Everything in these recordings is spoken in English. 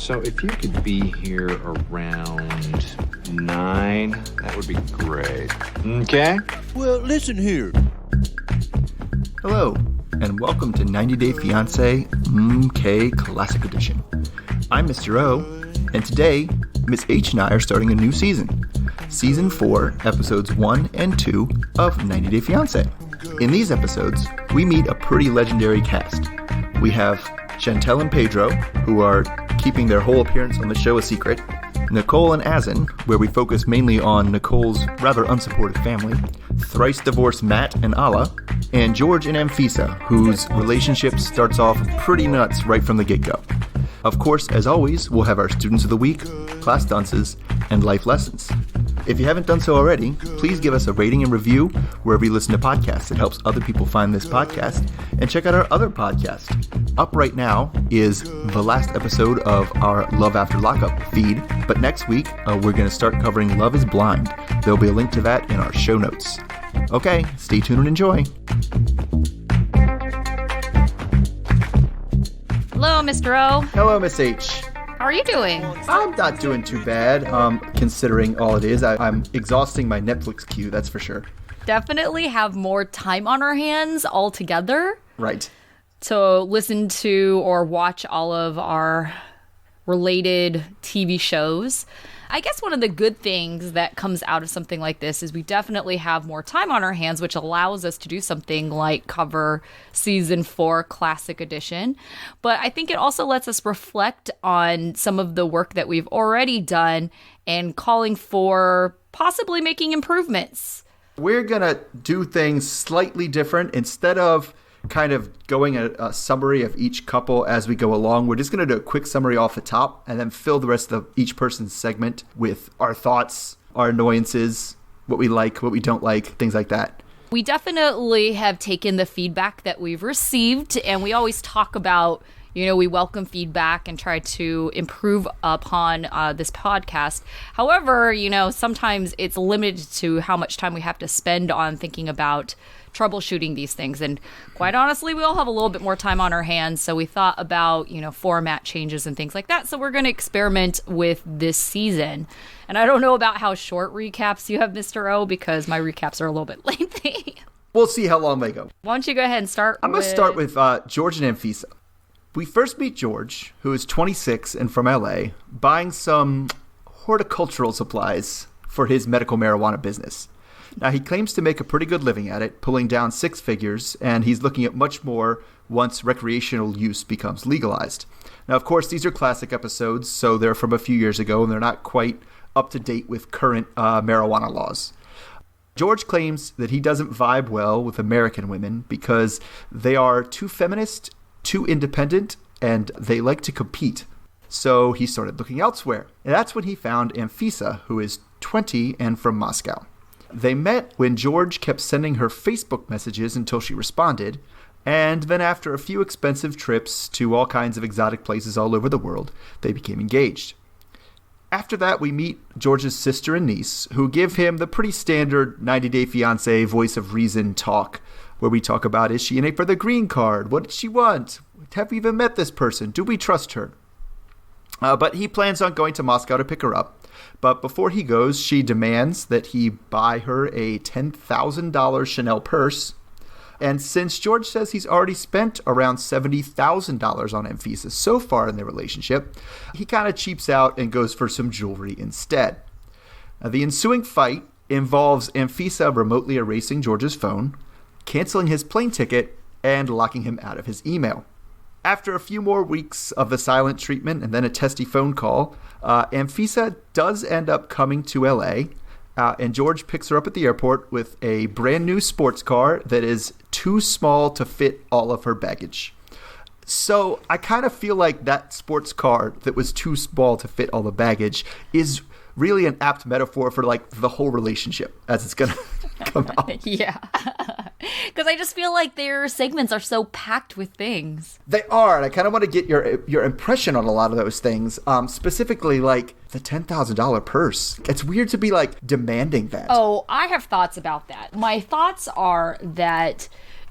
So if you could be here around 9, that would be great. Okay? Well, listen here. Hello, and welcome to 90 Day Fiancé MK Classic Edition. I'm Mr. O, and today, Miss H and I are starting a new season. Season 4, episodes 1 and 2 of 90 Day Fiancé. In these episodes, we meet a pretty legendary cast. We have Chantel and Pedro, who are keeping their whole appearance on the show a secret, Nicole and Azin, where we focus mainly on Nicole's rather unsupportive family, thrice divorced Matt and Ala, and George and Anfisa, whose relationship starts off pretty nuts right from the get-go. Of course, as always, we'll have our Students of the Week, Class Dunces, and Life Lessons. If you haven't done so already, please give us a rating and review wherever you listen to podcasts. It helps other people find this podcast. And check out our other podcast. Up right now is the last episode of our Love After Lockup feed. But next week, we're going to start covering Love is Blind. There'll be a link to that in our show notes. Okay, stay tuned and enjoy. Hello, Mr. O. Hello, Miss H. How are you doing? I'm not doing too bad, considering all it is. I'm exhausting my Netflix queue, that's for sure. Definitely have more time on our hands altogether. Right. To listen to or watch all of our related TV shows. I guess one of the good things that comes out of something like this is we definitely have more time on our hands, which allows us to do something like cover season 4 Classic Edition. But I think it also lets us reflect on some of the work that we've already done and calling for possibly making improvements. We're going to do things slightly different. Instead of kind of going a summary of each couple as we go along, we're just going to do a quick summary off the top and then fill the rest of each person's segment with our thoughts, our annoyances, what we like, what we don't like, things like that. We definitely have taken the feedback that we've received, and we always talk about, we welcome feedback and try to improve upon this podcast. However, sometimes it's limited to how much time we have to spend on thinking about troubleshooting these things. And quite honestly, we all have a little bit more time on our hands. So we thought about, format changes and things like that. So we're going to experiment with this season. And I don't know about how short recaps you have, Mr. O, because my recaps are a little bit lengthy. We'll see how long they go. Why don't you go ahead and start? I'm going to start with George and Anfisa. We first meet George, who is 26 and from LA, buying some horticultural supplies for his medical marijuana business. Now, he claims to make a pretty good living at it, pulling down 6 figures, and he's looking at much more once recreational use becomes legalized. Now, of course, these are classic episodes, so they're from a few years ago, and they're not quite up to date with current marijuana laws. George claims that he doesn't vibe well with American women because they are too feminist, too independent, and they like to compete. So he started looking elsewhere, and that's when he found Anfisa, who is 20 and from Moscow. They met when George kept sending her Facebook messages until she responded, and then after a few expensive trips to all kinds of exotic places all over the world, they became engaged. After that, we meet George's sister and niece, who give him the pretty standard 90 Day Fiancé voice of reason talk, where we talk about, is she in it for the green card? What does she want? Have we even met this person? Do we trust her? But he plans on going to Moscow to pick her up. But before he goes, she demands that he buy her a $10,000 Chanel purse. And since George says he's already spent around $70,000 on Anfisa so far in their relationship, he kind of cheaps out and goes for some jewelry instead. Now, the ensuing fight involves Anfisa remotely erasing George's phone, canceling his plane ticket, and locking him out of his email. After a few more weeks of the silent treatment and then a testy phone call, Anfisa does end up coming to LA, and George picks her up at the airport with a brand new sports car that is too small to fit all of her baggage. So I kind of feel like that sports car that was too small to fit all the baggage is really an apt metaphor for like the whole relationship as it's going to come out. Yeah. Because I just feel like their segments are so packed with things. They are, and I kind of want to get your impression on a lot of those things, specifically like the $10,000 purse. It's weird to be like demanding that. Oh, I have thoughts about that. My thoughts are that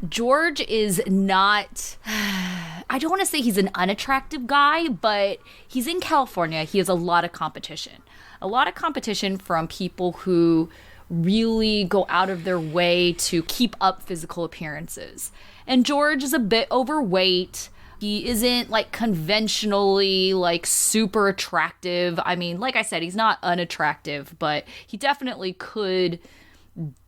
George is not, I I don't want to say he's an unattractive guy, but he's in California. He has a lot of competition. A lot of competition from people who really go out of their way to keep up physical appearances. And George is a bit overweight. He isn't like conventionally like super attractive. I mean, like I said, he's not unattractive, but he definitely could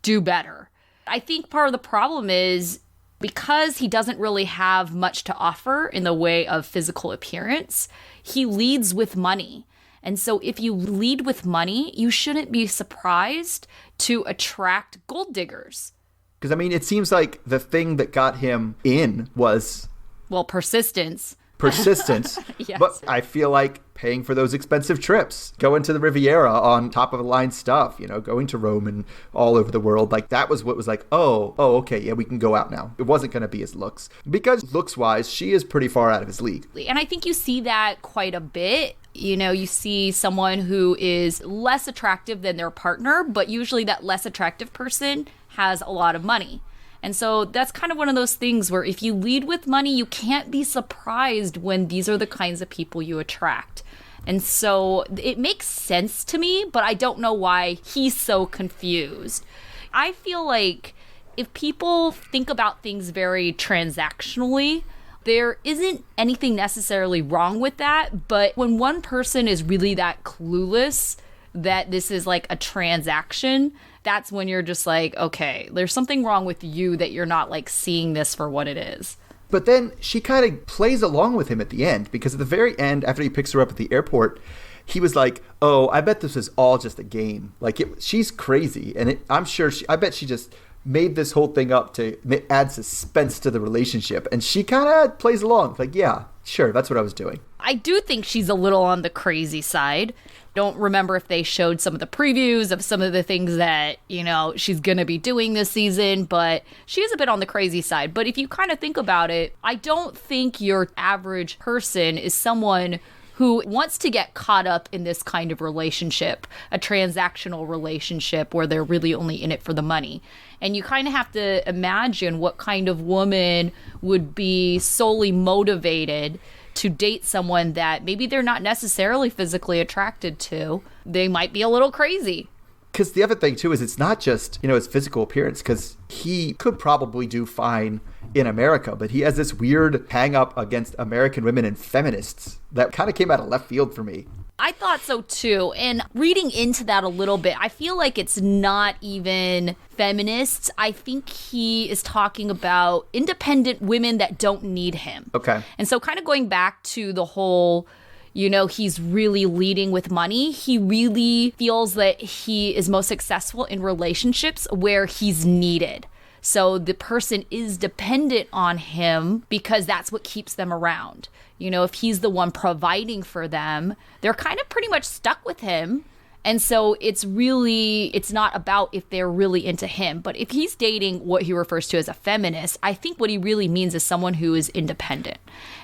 do better. I think part of the problem is because he doesn't really have much to offer in the way of physical appearance, he leads with money. And so if you lead with money, you shouldn't be surprised to attract gold diggers. Because, I mean, it seems like the thing that got him in was... Well, persistence. Persistence. Yes. But I feel like paying for those expensive trips, going to the Riviera on top of the line stuff, you know, going to Rome and all over the world. Like that was what was like, okay, yeah, we can go out now. It wasn't going to be his looks. Because looks wise, she is pretty far out of his league. And I think you see that quite a bit. You know, you see someone who is less attractive than their partner, but usually that less attractive person has a lot of money. And so that's kind of one of those things where if you lead with money, you can't be surprised when these are the kinds of people you attract. And so it makes sense to me, but I don't know why he's so confused. I feel like if people think about things very transactionally, there isn't anything necessarily wrong with that. But when one person is really that clueless that this is like a transaction, that's when you're just like, okay, there's something wrong with you that you're not like seeing this for what it is. But then she kind of plays along with him at the end, because at the very end, after he picks her up at the airport, he was like, oh, I bet this is all just a game. Like, she's crazy. And I bet she just made this whole thing up to add suspense to the relationship. And she kind of plays along. Like, yeah, sure, that's what I was doing. I do think she's a little on the crazy side. Don't remember if they showed some of the previews of some of the things that, you know, she's going to be doing this season, but she is a bit on the crazy side. But if you kind of think about it, I don't think your average person is someone who wants to get caught up in this kind of relationship, a transactional relationship where they're really only in it for the money. And you kind of have to imagine what kind of woman would be solely motivated to date someone that maybe they're not necessarily physically attracted to. They might be a little crazy. Because the other thing, too, is it's not just, you know, his physical appearance, because he could probably do fine in America, but he has this weird hang up against American women and feminists that kind of came out of left field for me. I thought so too. And reading into that a little bit, I feel like it's not even feminists. I think he is talking about independent women that don't need him. Okay. And so kind of going back to the whole, you know, he's really leading with money. He really feels that he is most successful in relationships where he's needed. So the person is dependent on him because that's what keeps them around. You know, if he's the one providing for them, they're kind of pretty much stuck with him. And so it's not about if they're really into him. But if he's dating what he refers to as a feminist, I think what he really means is someone who is independent.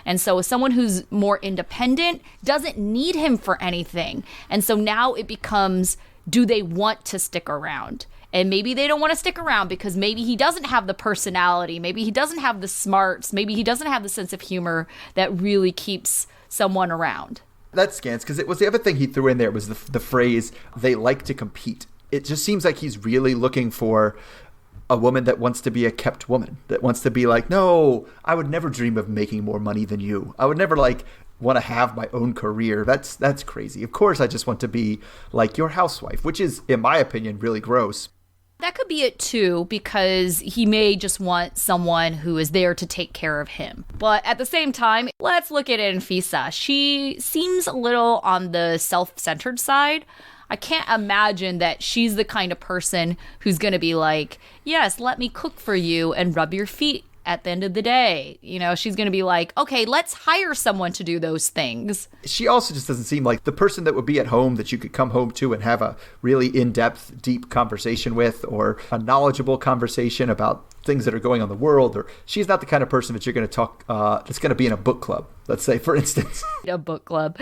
And so someone who's more independent doesn't need him for anything. And so now it becomes, do they want to stick around? And maybe they don't want to stick around because maybe he doesn't have the personality. Maybe he doesn't have the smarts. Maybe he doesn't have the sense of humor that really keeps someone around. That scans, because it was the other thing he threw in there was the phrase, they like to compete. It just seems like he's really looking for a woman that wants to be a kept woman, that wants to be like, no, I would never dream of making more money than you. I would never want to have my own career. That's crazy. Of course, I just want to be like your housewife, which is, in my opinion, really gross. That could be it too, because he may just want someone who is there to take care of him. But at the same time, let's look at Anfisa. She seems a little on the self-centered side. I can't imagine that she's the kind of person who's going to be like, yes, let me cook for you and rub your feet at the end of the day. You know, she's going to be like, okay, let's hire someone to do those things. She also just doesn't seem like the person that would be at home that you could come home to and have a really in-depth, deep conversation with, or a knowledgeable conversation about things that are going on in the world. Or she's not the kind of person that you're going to talk, that's going to be in a book club, let's say, for instance. A book club.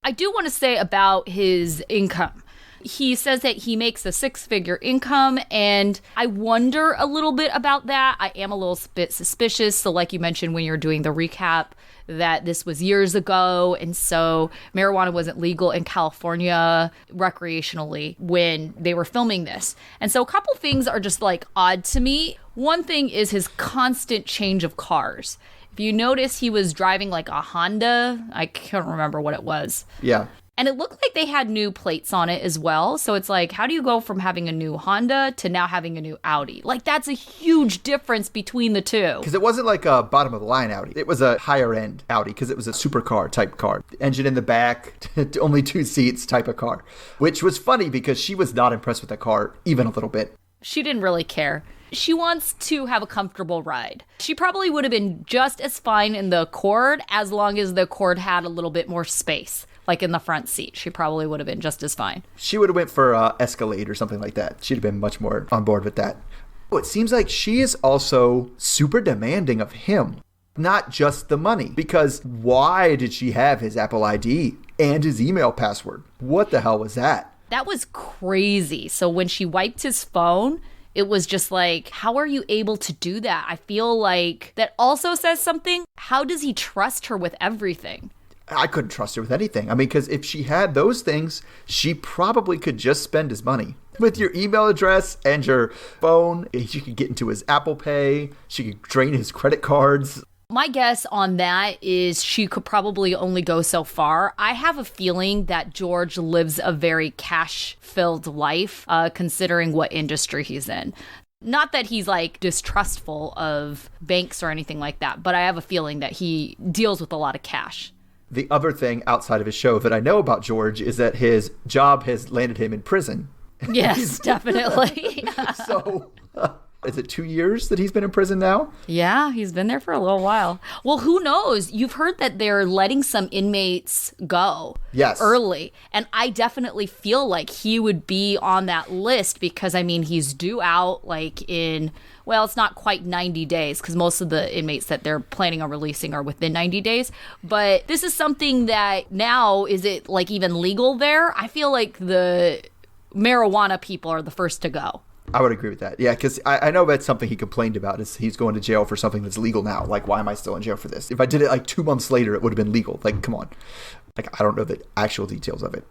I do want to say about his income. He says that he makes a 6-figure income, and I wonder a little bit about that. I am a little bit suspicious. So like you mentioned when you're doing the recap, that this was years ago, and so marijuana wasn't legal in California recreationally when they were filming this. And so a couple things are just like odd to me. One thing is his constant change of cars. If you notice, he was driving like a Honda. I can't remember what it was. Yeah. And it looked like they had new plates on it as well. So it's like, how do you go from having a new Honda to now having a new Audi? Like, that's a huge difference between the two. Because it wasn't like a bottom of the line Audi. It was a higher end Audi because it was a supercar type car. Engine in the back, only 2 seats type of car. Which was funny because she was not impressed with the car even a little bit. She didn't really care. She wants to have a comfortable ride. She probably would have been just as fine in the Accord as long as the Accord had a little bit more space. Like in the front seat, she probably would have been just as fine. She would have went for Escalade or something like that. She'd have been much more on board with that. It seems like she is also super demanding of him, not just the money. Because why did she have his Apple ID and his email password? What the hell was that? That was crazy. So when she wiped his phone, it was just like, how are you able to do that? I feel like that also says something. How does he trust her with everything? I couldn't trust her with anything. I mean, because if she had those things, she probably could just spend his money. With your email address and your phone, she could get into his Apple Pay. She could drain his credit cards. My guess on that is she could probably only go so far. I have a feeling that George lives a very cash-filled life, considering what industry he's in. Not that he's like distrustful of banks or anything like that, but I have a feeling that he deals with a lot of cash. The other thing outside of his show that I know about George is that his job has landed him in prison. Yes, definitely. So, is it 2 years that he's been in prison now? Yeah, he's been there for a little while. Well, who knows? You've heard that they're letting some inmates go early. And I definitely feel like he would be on that list because, I mean, he's due out like in, well, it's not quite 90 days because most of the inmates that they're planning on releasing are within 90 days. But this is something that now, is it like even legal there? I feel like the marijuana people are the first to go. I would agree with that. Yeah, because I know that's something he complained about is he's going to jail for something that's legal now. Like, why am I still in jail for this? If I did it like 2 months later, it would have been legal. Like, come on. Like, I don't know the actual details of it.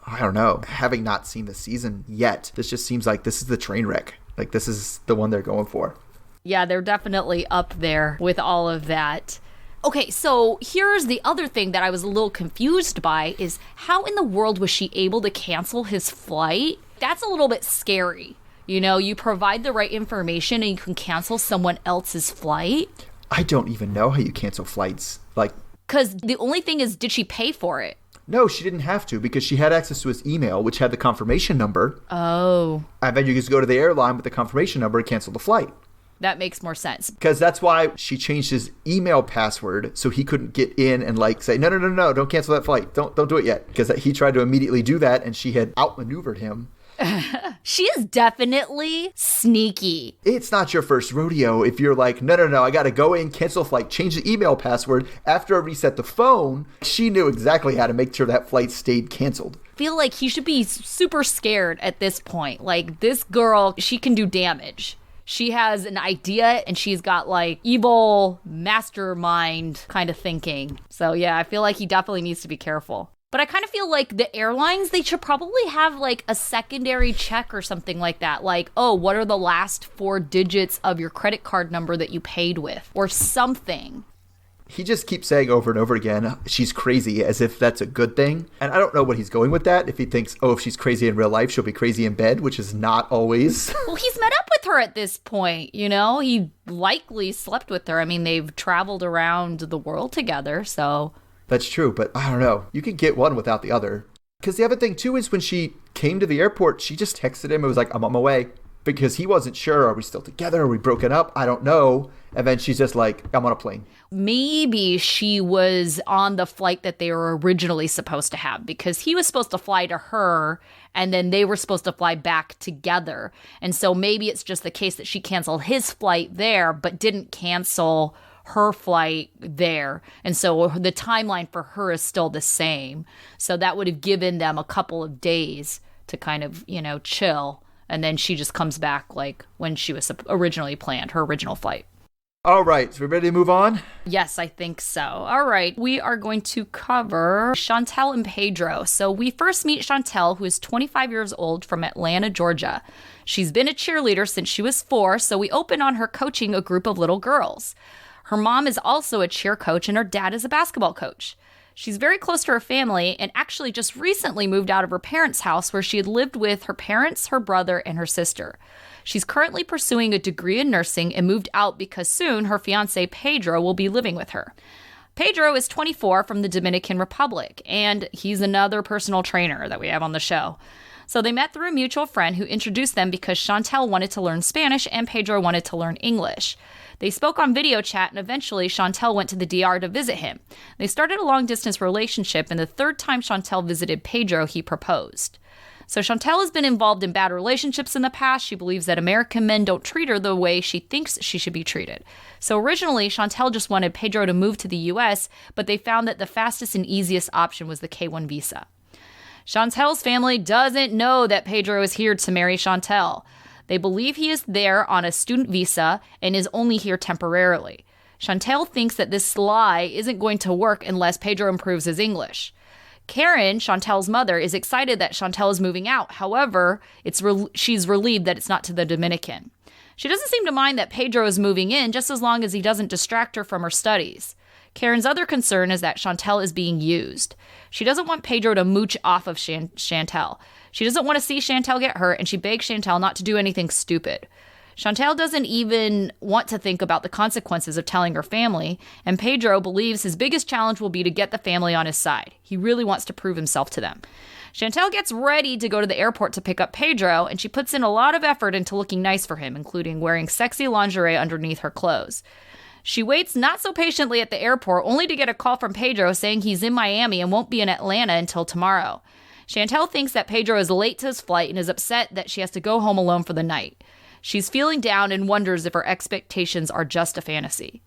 I don't know. Having not seen the season yet, this just seems like this is the train wreck. Like, this is the one they're going for. Yeah, they're definitely up there with all of that. Okay, so here's the other thing that I was a little confused by is how in the world was she able to cancel his flight? That's a little bit scary. You know, you provide the right information and you can cancel someone else's flight. I don't even know how you cancel flights. Like, because the only thing is, did she pay for it? No, she didn't have to because she had access to his email, which had the confirmation number. Oh. And then you just go to the airline with the confirmation number and cancel the flight. That makes more sense. Because that's why she changed his email password so he couldn't get in and like say, no, don't cancel that flight. Don't do it yet. Because he tried to immediately do that and she had outmaneuvered him. She is definitely sneaky. It's not your first rodeo if you're like, no, I got to go in, cancel flight, change the email password. After I reset the phone, she knew exactly how to make sure that flight stayed canceled. I feel like he should be super scared at this point. Like, this girl, she can do damage. She has an idea and she's got like evil mastermind kind of thinking. So yeah, I feel like he definitely needs to be careful. But I kind of feel like the airlines, they should probably have like a secondary check or something like that. Like, oh, what are the last 4 digits of your credit card number that you paid with? Or something. He just keeps saying over and over again, she's crazy, as if that's a good thing. And I don't know what he's going with that. If he thinks, oh, if she's crazy in real life, she'll be crazy in bed, which is not always. Well, he's met up with her at this point, you know? He likely slept with her. I mean, they've traveled around the world together, so... That's true, but I don't know. You could get one without the other. Because the other thing, too, is when she came to the airport, she just texted him. It was like, I'm on my way. Because he wasn't sure. Are we still together? Are we broken up? I don't know. And then she's just like, I'm on a plane. Maybe she was on the flight that they were originally supposed to have. Because he was supposed to fly to her, and then they were supposed to fly back together. And so maybe it's just the case that she canceled his flight there, but didn't cancel her flight there. And so the timeline for her is still the same. So that would have given them a couple of days to kind of, chill. And then she just comes back like when she was originally planned, her original flight. All right, so we're ready to move on? Yes, I think so. All right, we are going to cover Chantel and Pedro. So we first meet Chantel, who is 25 years old, from Atlanta, Georgia. She's been a cheerleader since she was 4, so we open on her coaching a group of little girls. Her mom is also a cheer coach, and her dad is a basketball coach. She's very close to her family and actually just recently moved out of her parents' house where she had lived with her parents, her brother, and her sister. She's currently pursuing a degree in nursing and moved out because soon her fiancé Pedro will be living with her. Pedro is 24 from the Dominican Republic, and he's another personal trainer that we have on the show. So they met through a mutual friend who introduced them because Chantel wanted to learn Spanish and Pedro wanted to learn English. They spoke on video chat, and eventually Chantel went to the DR to visit him. They started a long-distance relationship, and the third time Chantel visited Pedro, he proposed. So Chantel has been involved in bad relationships in the past. She believes that American men don't treat her the way she thinks she should be treated. So originally, Chantel just wanted Pedro to move to the U.S., but they found that the fastest and easiest option was the K-1 visa. Chantel's family doesn't know that Pedro is here to marry Chantel. They believe he is there on a student visa and is only here temporarily. Chantel thinks that this lie isn't going to work unless Pedro improves his English. Karen, Chantel's mother, is excited that Chantel is moving out. However, she's relieved that it's not to the Dominican. She doesn't seem to mind that Pedro is moving in just as long as he doesn't distract her from her studies. Karen's other concern is that Chantel is being used. She doesn't want Pedro to mooch off of Chantel. She doesn't want to see Chantel get hurt, and she begs Chantel not to do anything stupid. Chantel doesn't even want to think about the consequences of telling her family, and Pedro believes his biggest challenge will be to get the family on his side. He really wants to prove himself to them. Chantel gets ready to go to the airport to pick up Pedro, and she puts in a lot of effort into looking nice for him, including wearing sexy lingerie underneath her clothes. She waits not so patiently at the airport, only to get a call from Pedro saying he's in Miami and won't be in Atlanta until tomorrow. Chantel thinks that Pedro is late to his flight and is upset that she has to go home alone for the night. She's feeling down and wonders if her expectations are just a fantasy.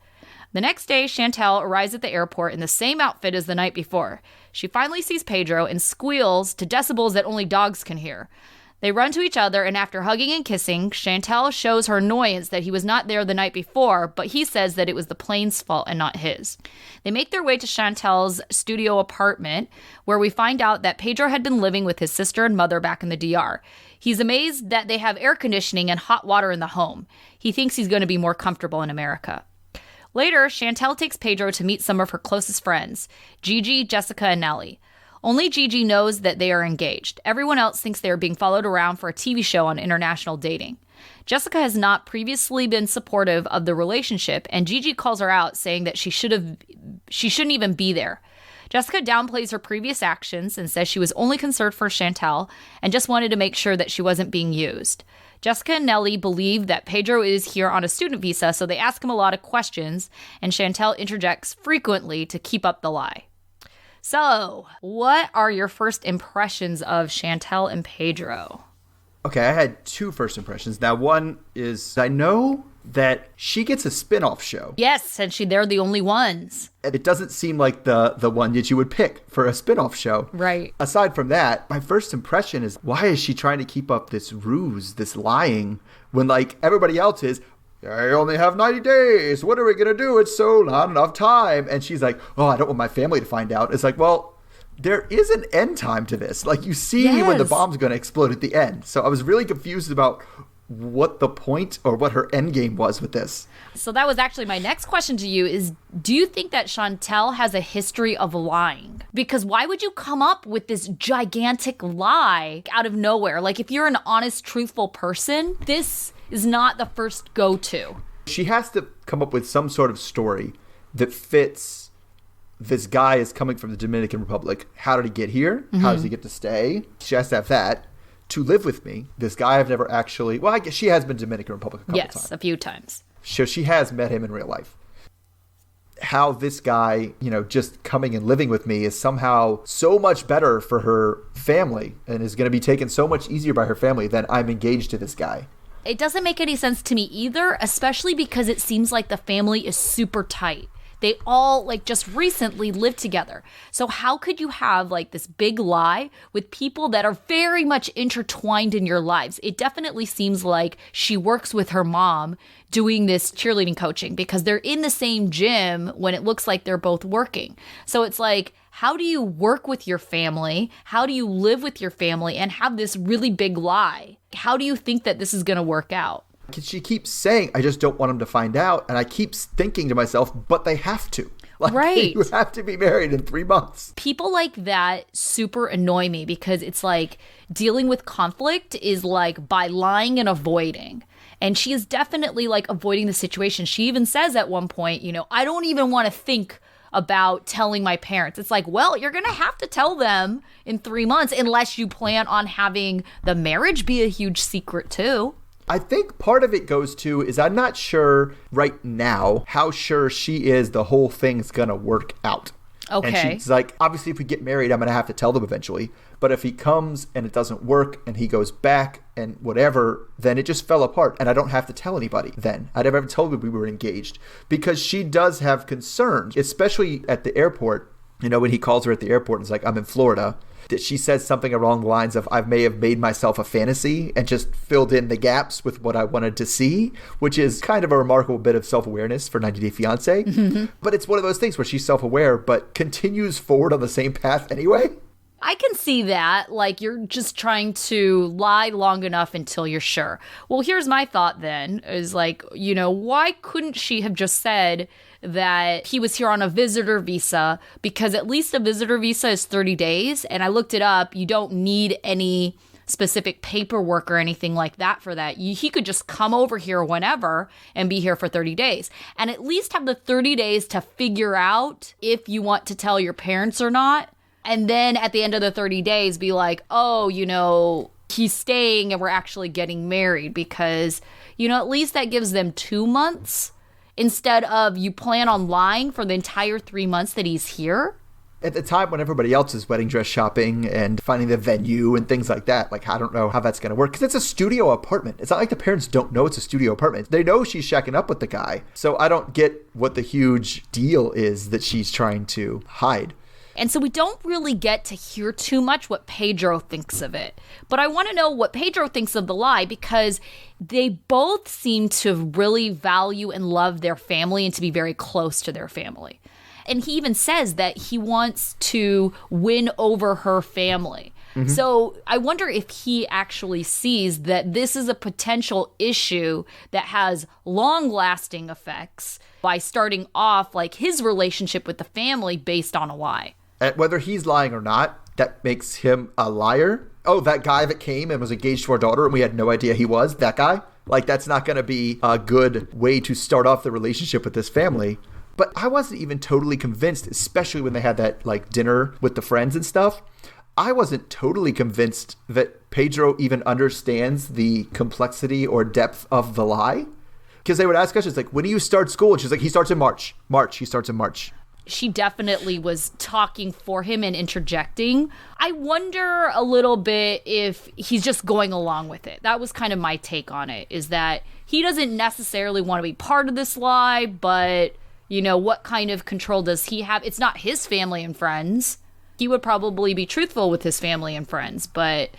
The next day, Chantel arrives at the airport in the same outfit as the night before. She finally sees Pedro and squeals to decibels that only dogs can hear. They run to each other, and after hugging and kissing, Chantel shows her annoyance that he was not there the night before, but he says that it was the plane's fault and not his. They make their way to Chantel's studio apartment, where we find out that Pedro had been living with his sister and mother back in the DR. He's amazed that they have air conditioning and hot water in the home. He thinks he's going to be more comfortable in America. Later, Chantel takes Pedro to meet some of her closest friends, Gigi, Jessica, and Nellie. Only Gigi knows that they are engaged. Everyone else thinks they are being followed around for a TV show on international dating. Jessica has not previously been supportive of the relationship, and Gigi calls her out, saying that she shouldn't even be there. Jessica downplays her previous actions and says she was only concerned for Chantel and just wanted to make sure that she wasn't being used. Jessica and Nellie believe that Pedro is here on a student visa, so they ask him a lot of questions, and Chantel interjects frequently to keep up the lie. So, what are your first impressions of Chantel and Pedro? Okay, I had two first impressions. Now, one is I know that she gets a spin-off show. Yes, and they're the only ones. And it doesn't seem like the one that you would pick for a spin-off show. Right. Aside from that, my first impression is, why is she trying to keep up this ruse, this lying, when like everybody else is, I only have 90 days. What are we going to do? It's so not enough time. And she's like, oh, I don't want my family to find out. It's like, well, there is an end time to this. Like you see when the bomb's going to explode at the end. So I was really confused about what the point or what her end game was with this. So that was actually my next question to you is, do you think that Chantel has a history of lying? Because why would you come up with this gigantic lie out of nowhere? Like if you're an honest, truthful person, this is not the first go-to. She has to come up with some sort of story that fits. This guy is coming from the Dominican Republic. How did he get here? Mm-hmm. How does he get to stay? She has to have that. To live with me. This guy I've never actually... Well, I guess she has been to Dominican Republic a couple times. Yes, a few times. So she has met him in real life. How this guy, just coming and living with me is somehow so much better for her family and is going to be taken so much easier by her family than I'm engaged to this guy. It doesn't make any sense to me either, especially because it seems like the family is super tight. they all like just recently lived together. So how could you have like this big lie with people that are very much intertwined in your lives? It definitely seems like she works with her mom doing this cheerleading coaching because they're in the same gym when it looks like they're both working. So it's like, how do you work with your family? How do you live with your family and have this really big lie? How do you think that this is going to work out? She keeps saying, I just don't want them to find out. And I keep thinking to myself, but they have to. Like, right. You have to be married in 3 months. People like that super annoy me because it's like dealing with conflict is like by lying and avoiding. And she is definitely like avoiding the situation. She even says at one point, you know, I don't even want to think about telling my parents. It's like, well, you're going to have to tell them in 3 months unless you plan on having the marriage be a huge secret too. I think part of it goes to is I'm not sure right now how sure she is the whole thing's going to work out. Okay. And she's like, obviously, if we get married, I'm going to have to tell them eventually. But if he comes and it doesn't work and he goes back and whatever, then it just fell apart. And I don't have to tell anybody then. I never told them we were engaged because she does have concerns, especially at the airport. You know, when he calls her at the airport and is like, I'm in Florida, that she says something along the lines of, I may have made myself a fantasy and just filled in the gaps with what I wanted to see, which is kind of a remarkable bit of self-awareness for 90 Day Fiancé. Mm-hmm. But it's one of those things where she's self-aware, but continues forward on the same path anyway. I can see that. Like, you're just trying to lie long enough until you're sure. Well, here's my thought then, is like, you know, why couldn't she have just said that he was here on a visitor visa? Because at least a visitor visa is 30 days. And I looked it up. You don't need any specific paperwork or anything like that for that. He could just come over here whenever and be here for 30 days. And at least have the 30 days to figure out if you want to tell your parents or not. And then at the end of the 30 days, be like, oh, you know, he's staying and we're actually getting married because, you know, at least that gives them 2 months instead of you plan on lying for the entire 3 months that he's here. At the time when everybody else is wedding dress shopping and finding the venue and things like that, like, I don't know how that's going to work because it's a studio apartment. It's not like the parents don't know it's a studio apartment. They know she's shacking up with the guy. So I don't get what the huge deal is that she's trying to hide. And so we don't really get to hear too much what Pedro thinks of it. But I want to know what Pedro thinks of the lie because they both seem to really value and love their family and to be very close to their family. And he even says that he wants to win over her family. Mm-hmm. So I wonder if he actually sees that this is a potential issue that has long-lasting effects by starting off like his relationship with the family based on a lie. And whether he's lying or not, that makes him a liar. Oh, that guy that came and was engaged to our daughter and we had no idea he was that guy? Like, that's not going to be a good way to start off the relationship with this family. But I wasn't even totally convinced, especially when they had that, like, dinner with the friends and stuff. I wasn't totally convinced that Pedro even understands the complexity or depth of the lie. Because they would ask questions like, when do you start school? And she's like, he starts in March. He starts in March. She definitely was talking for him and interjecting. I wonder a little bit if he's just going along with it. That was kind of my take on it, is that he doesn't necessarily want to be part of this lie, but, you know, what kind of control does he have? It's not his family and friends. He would probably be truthful with his family and friends, but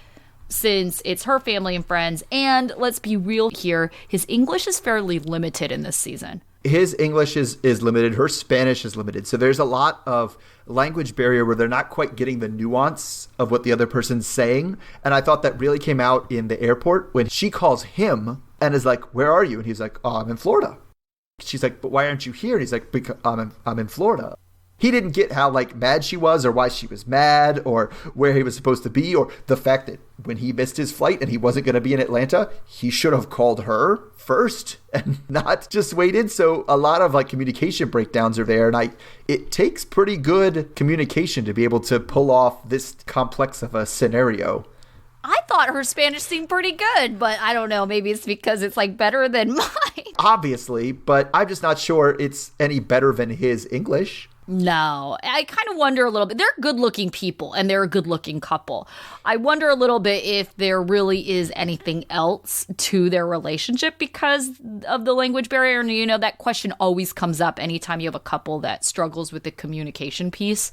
since it's her family and friends, and let's be real here, his English is fairly limited in this season. His English is limited. Her Spanish is limited. So there's a lot of language barrier where they're not quite getting the nuance of what the other person's saying. And I thought that really came out in the airport when she calls him and is like, where are you? And he's like, oh, I'm in Florida. She's like, but why aren't you here? And he's like, because I'm in Florida. He didn't get how, like, mad she was or why she was mad or where he was supposed to be or the fact that when he missed his flight and he wasn't going to be in Atlanta, he should have called her first and not just waited. So a lot of, like, communication breakdowns are there. And it takes pretty good communication to be able to pull off this complex of a scenario. I thought her Spanish seemed pretty good, but I don't know. Maybe it's because it's, like, better than mine. Obviously, but I'm just not sure it's any better than his English. No, I kind of wonder a little bit. They're good-looking people, and they're a good-looking couple. I wonder a little bit if there really is anything else to their relationship because of the language barrier. And, you know, that question always comes up anytime you have a couple that struggles with the communication piece.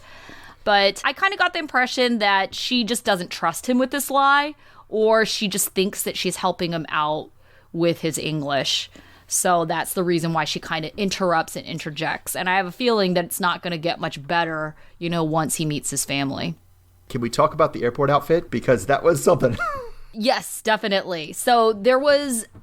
But I kind of got the impression that she just doesn't trust him with this lie, or she just thinks that she's helping him out with his English. So that's the reason why she kind of interrupts and interjects. And I have a feeling that it's not going to get much better, you know, once he meets his family. Can we talk about the airport outfit? Because that was something. Yes, definitely. So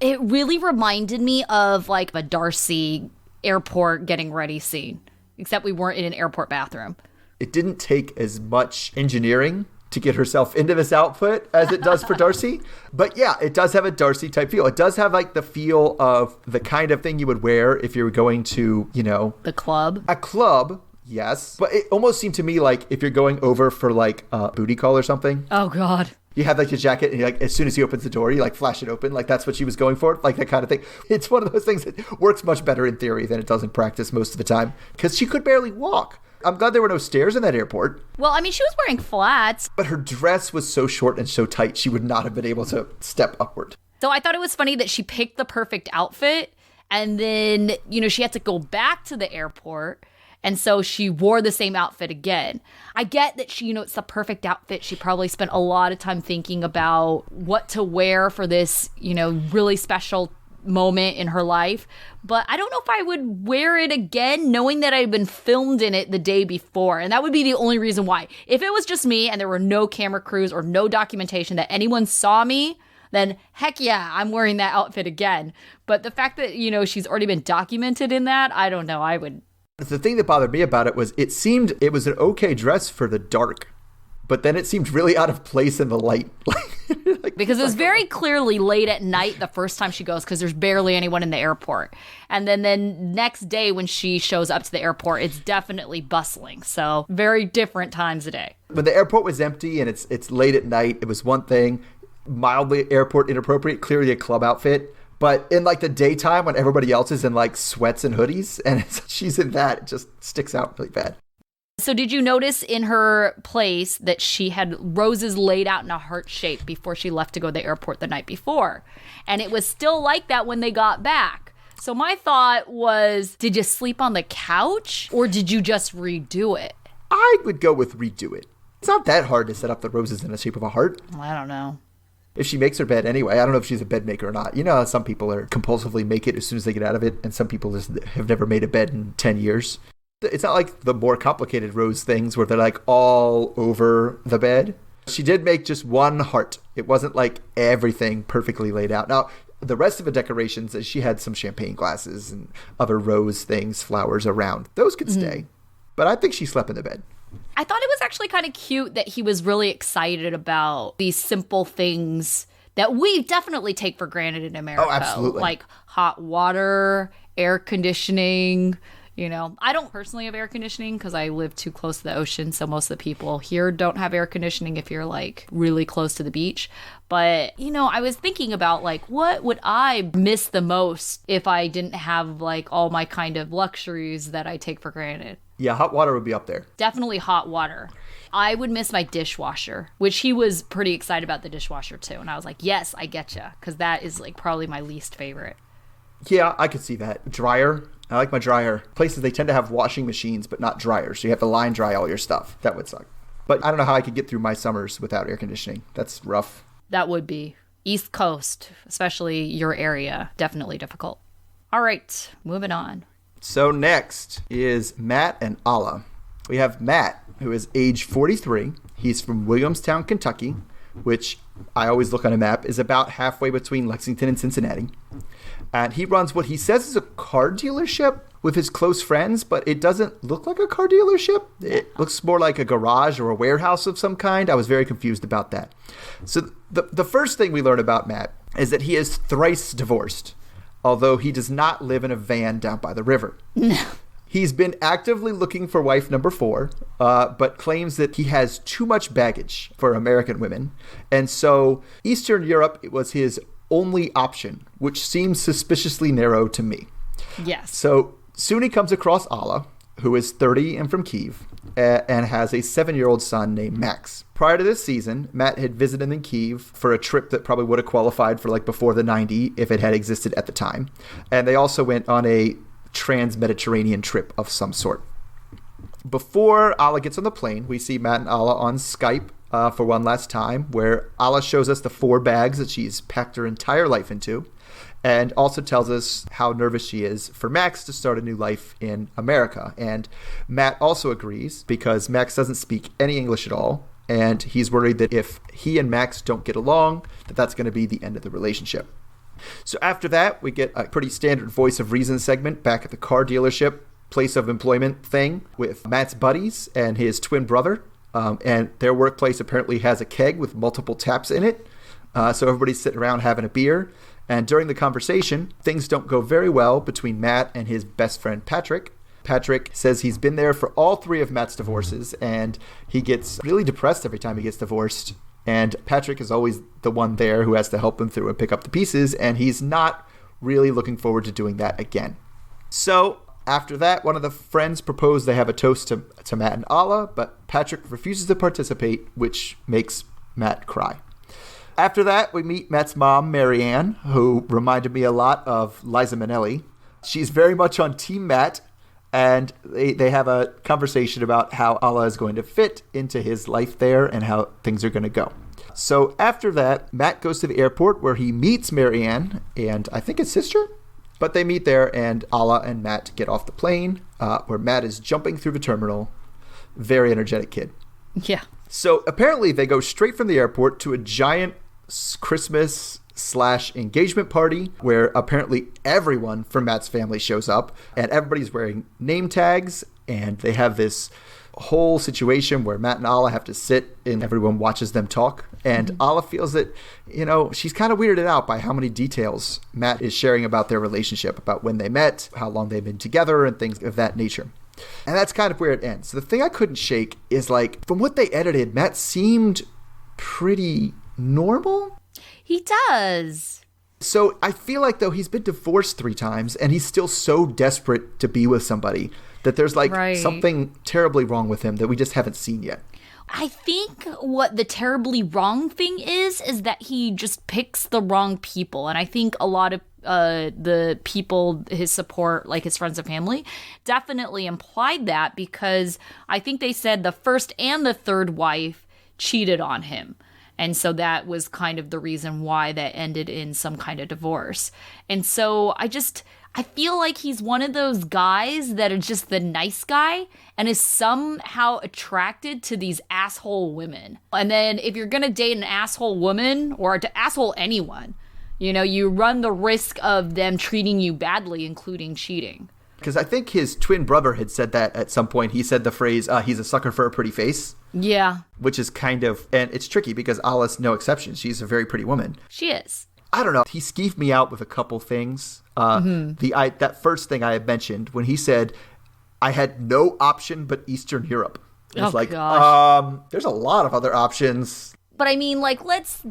it really reminded me of like a Darcy airport getting ready scene, except we weren't in an airport bathroom. It didn't take as much engineering to get herself into this outfit as it does for Darcy. But yeah, it does have a Darcy type feel. It does have like the feel of the kind of thing you would wear if you were going to, you know, the club. A club, yes. But it almost seemed to me like if you're going over for like a booty call or something. Oh, God. You have like your jacket and like as soon as he opens the door, you like flash it open. Like that's what she was going for. Like that kind of thing. It's one of those things that works much better in theory than it does in practice most of the time because she could barely walk. I'm glad there were no stairs in that airport. Well, I mean, she was wearing flats. But her dress was so short and so tight, she would not have been able to step upward. So I thought it was funny that she picked the perfect outfit and then, you know, she had to go back to the airport. And so she wore the same outfit again. I get that she, you know, it's the perfect outfit. She probably spent a lot of time thinking about what to wear for this, you know, really special moment in her life, but I don't know if I would wear it again knowing that I'd been filmed in it the day before, and that would be the only reason why. If it was just me and there were no camera crews or no documentation that anyone saw me, then heck yeah, I'm wearing that outfit again. But the fact that, you know, she's already been documented in that, I don't know, I would. The thing that bothered me about it was it seemed it was an okay dress for the dark, but then it seemed really out of place in the light. Because it was very clearly late at night the first time she goes because there's barely anyone in the airport. And then the next day when she shows up to the airport, it's definitely bustling. So very different times a day. When the airport was empty and it's late at night, it was one thing. Mildly airport inappropriate, clearly a club outfit. But in like the daytime when everybody else is in like sweats and hoodies and she's in that, it just sticks out really bad. So did you notice in her place that she had roses laid out in a heart shape before she left to go to the airport the night before? And it was still like that when they got back. So my thought was, did you sleep on the couch or did you just redo it? I would go with redo it. It's not that hard to set up the roses in the shape of a heart. Well, I don't know. If she makes her bed anyway, I don't know if she's a bed maker or not. You know how some people are compulsively make it as soon as they get out of it, and some people just have never made a bed in 10 years. It's not like the more complicated rose things where they're like all over the bed. She did make just one heart. It wasn't like everything perfectly laid out. Now, the rest of the decorations, she had some champagne glasses and other rose things, flowers around. Those could stay. But I think she slept in the bed. I thought it was actually kind of cute that he was really excited about these simple things that we definitely take for granted in America. Oh, absolutely. Like hot water, air conditioning. You know, I don't personally have air conditioning because I live too close to the ocean. So most of the people here don't have air conditioning if you're like really close to the beach. But, you know, I was thinking about like, what would I miss the most if I didn't have like all my kind of luxuries that I take for granted? Yeah, hot water would be up there. Definitely hot water. I would miss my dishwasher, which he was pretty excited about the dishwasher too. And I was like, yes, I get you. Because that is like probably my least favorite. Yeah, I could see that. Dryer. I like my dryer. Places, they tend to have washing machines, but not dryers. So you have to line dry all your stuff. That would suck. But I don't know how I could get through my summers without air conditioning. That's rough. That would be. East Coast, especially your area, definitely difficult. All right, moving on. So next is Matt and Alla. We have Matt, who is age 43. He's from Williamstown, Kentucky, which I always look on a map, is about halfway between Lexington and Cincinnati. And he runs what he says is a car dealership with his close friends, but it doesn't look like a car dealership. It looks more like a garage or a warehouse of some kind. I was very confused about that. So the first thing we learn about Matt is that he is thrice divorced, although he does not live in a van down by the river. He's been actively looking for wife number 4, but claims that he has too much baggage for American women. And so Eastern Europe was his only option, which seems suspiciously narrow to me. Yes. So soon he comes across Alla, who is 30 and from Kyiv, and has a 7-year-old son named Max. Prior to this season, Matt had visited in Kyiv for a trip that probably would have qualified for like before the 90 if it had existed at the time. And they also went on a trans-Mediterranean trip of some sort. Before Alla gets on the plane, we see Matt and Alla on Skype for one last time, where Alla shows us the 4 bags that she's packed her entire life into, and also tells us how nervous she is for Max to start a new life in America. And Matt also agrees because Max doesn't speak any English at all, and he's worried that if he and Max don't get along, that's going to be the end of the relationship. So after that, we get a pretty standard voice of reason segment back at the car dealership place of employment thing with Matt's buddies and his twin brother. And their workplace apparently has a keg with multiple taps in it. So everybody's sitting around having a beer. And during the conversation, things don't go very well between Matt and his best friend, Patrick. Patrick says he's been there for all 3 of Matt's divorces, and he gets really depressed every time he gets divorced. And Patrick is always the one there who has to help him through and pick up the pieces, and he's not really looking forward to doing that again. So after that, one of the friends proposed they have a toast to Matt and Alla, but Patrick refuses to participate, which makes Matt cry. After that, we meet Matt's mom, Marianne, who reminded me a lot of Liza Minnelli. She's very much on Team Matt, and they have a conversation about how Alla is going to fit into his life there and how things are going to go. So after that, Matt goes to the airport where he meets Marianne and I think his sister. But they meet there, and Alla and Matt get off the plane, where Matt is jumping through the terminal. Very energetic kid. Yeah. So apparently they go straight from the airport to a giant Christmas/engagement party where apparently everyone from Matt's family shows up, and everybody's wearing name tags, and they have this whole situation where Matt and Alla have to sit and everyone watches them talk. And Alla feels that, she's kind of weirded out by how many details Matt is sharing about their relationship, about when they met, how long they've been together, and things of that nature. And that's kind of where it ends. So the thing I couldn't shake is, like, from what they edited, Matt seemed pretty normal. He does. So I feel like, though, he's been divorced 3 times and he's still so desperate to be with somebody that there's something terribly wrong with him that we just haven't seen yet. I think what the terribly wrong thing is that he just picks the wrong people. And I think a lot of the people, his support, like his friends and family, definitely implied that, because I think they said the first and the third wife cheated on him. And so that was kind of the reason why that ended in some kind of divorce. And so I feel like he's one of those guys that are just the nice guy and is somehow attracted to these asshole women. And then if you're going to date an asshole woman or to asshole anyone, you run the risk of them treating you badly, including cheating. Because I think his twin brother had said that at some point. He said the phrase, he's a sucker for a pretty face. Yeah. Which is kind of, and it's tricky because Alla's no exception. She's a very pretty woman. She is. I don't know. He skeeved me out with a couple things. That first thing I had mentioned when he said, I had no option but Eastern Europe. It's gosh. There's a lot of other options. But I mean, let's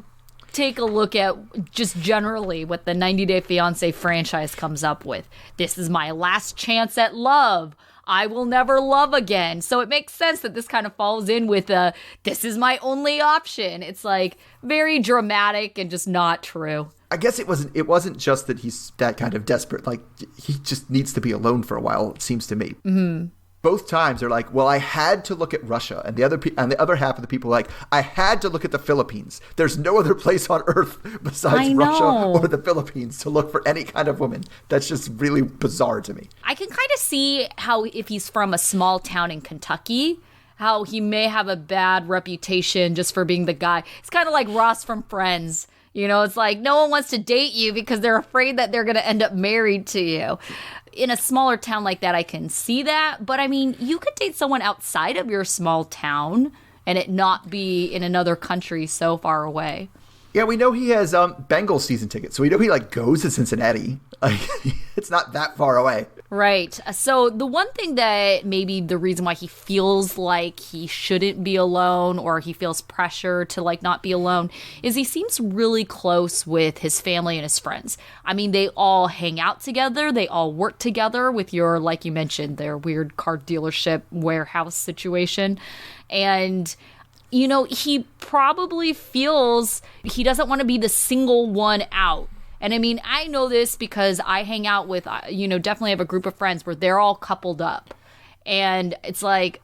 take a look at just generally what the 90 Day Fiancé franchise comes up with. This is my last chance at love. I will never love again. So it makes sense that this kind of falls in with this is my only option. It's very dramatic and just not true. I guess it wasn't just that he's that kind of desperate. Like, he just needs to be alone for a while, it seems to me. Mm-hmm. Both times they're like, well, I had to look at Russia. And the other half of the people are like, I had to look at the Philippines. There's no other place on earth besides Russia or the Philippines to look for any kind of woman. That's just really bizarre to me. I can kind of see how, if he's from a small town in Kentucky, how he may have a bad reputation just for being the guy. It's kind of like Ross from Friends. It's like no one wants to date you because they're afraid that they're going to end up married to you. In a smaller town like that, I can see that. But I mean, you could date someone outside of your small town and it not be in another country so far away. Yeah, we know he has Bengals season tickets, so we know he like goes to Cincinnati. Like, it's not that far away. Right. So the one thing that maybe the reason why he feels like he shouldn't be alone or he feels pressure to like not be alone is he seems really close with his family and his friends. I mean, they all hang out together. They all work together with your, like you mentioned, their weird car dealership warehouse situation. And you know, he probably feels he doesn't want to be the single one out. And I mean, I know this because I hang out with, definitely have a group of friends where they're all coupled up. And it's like,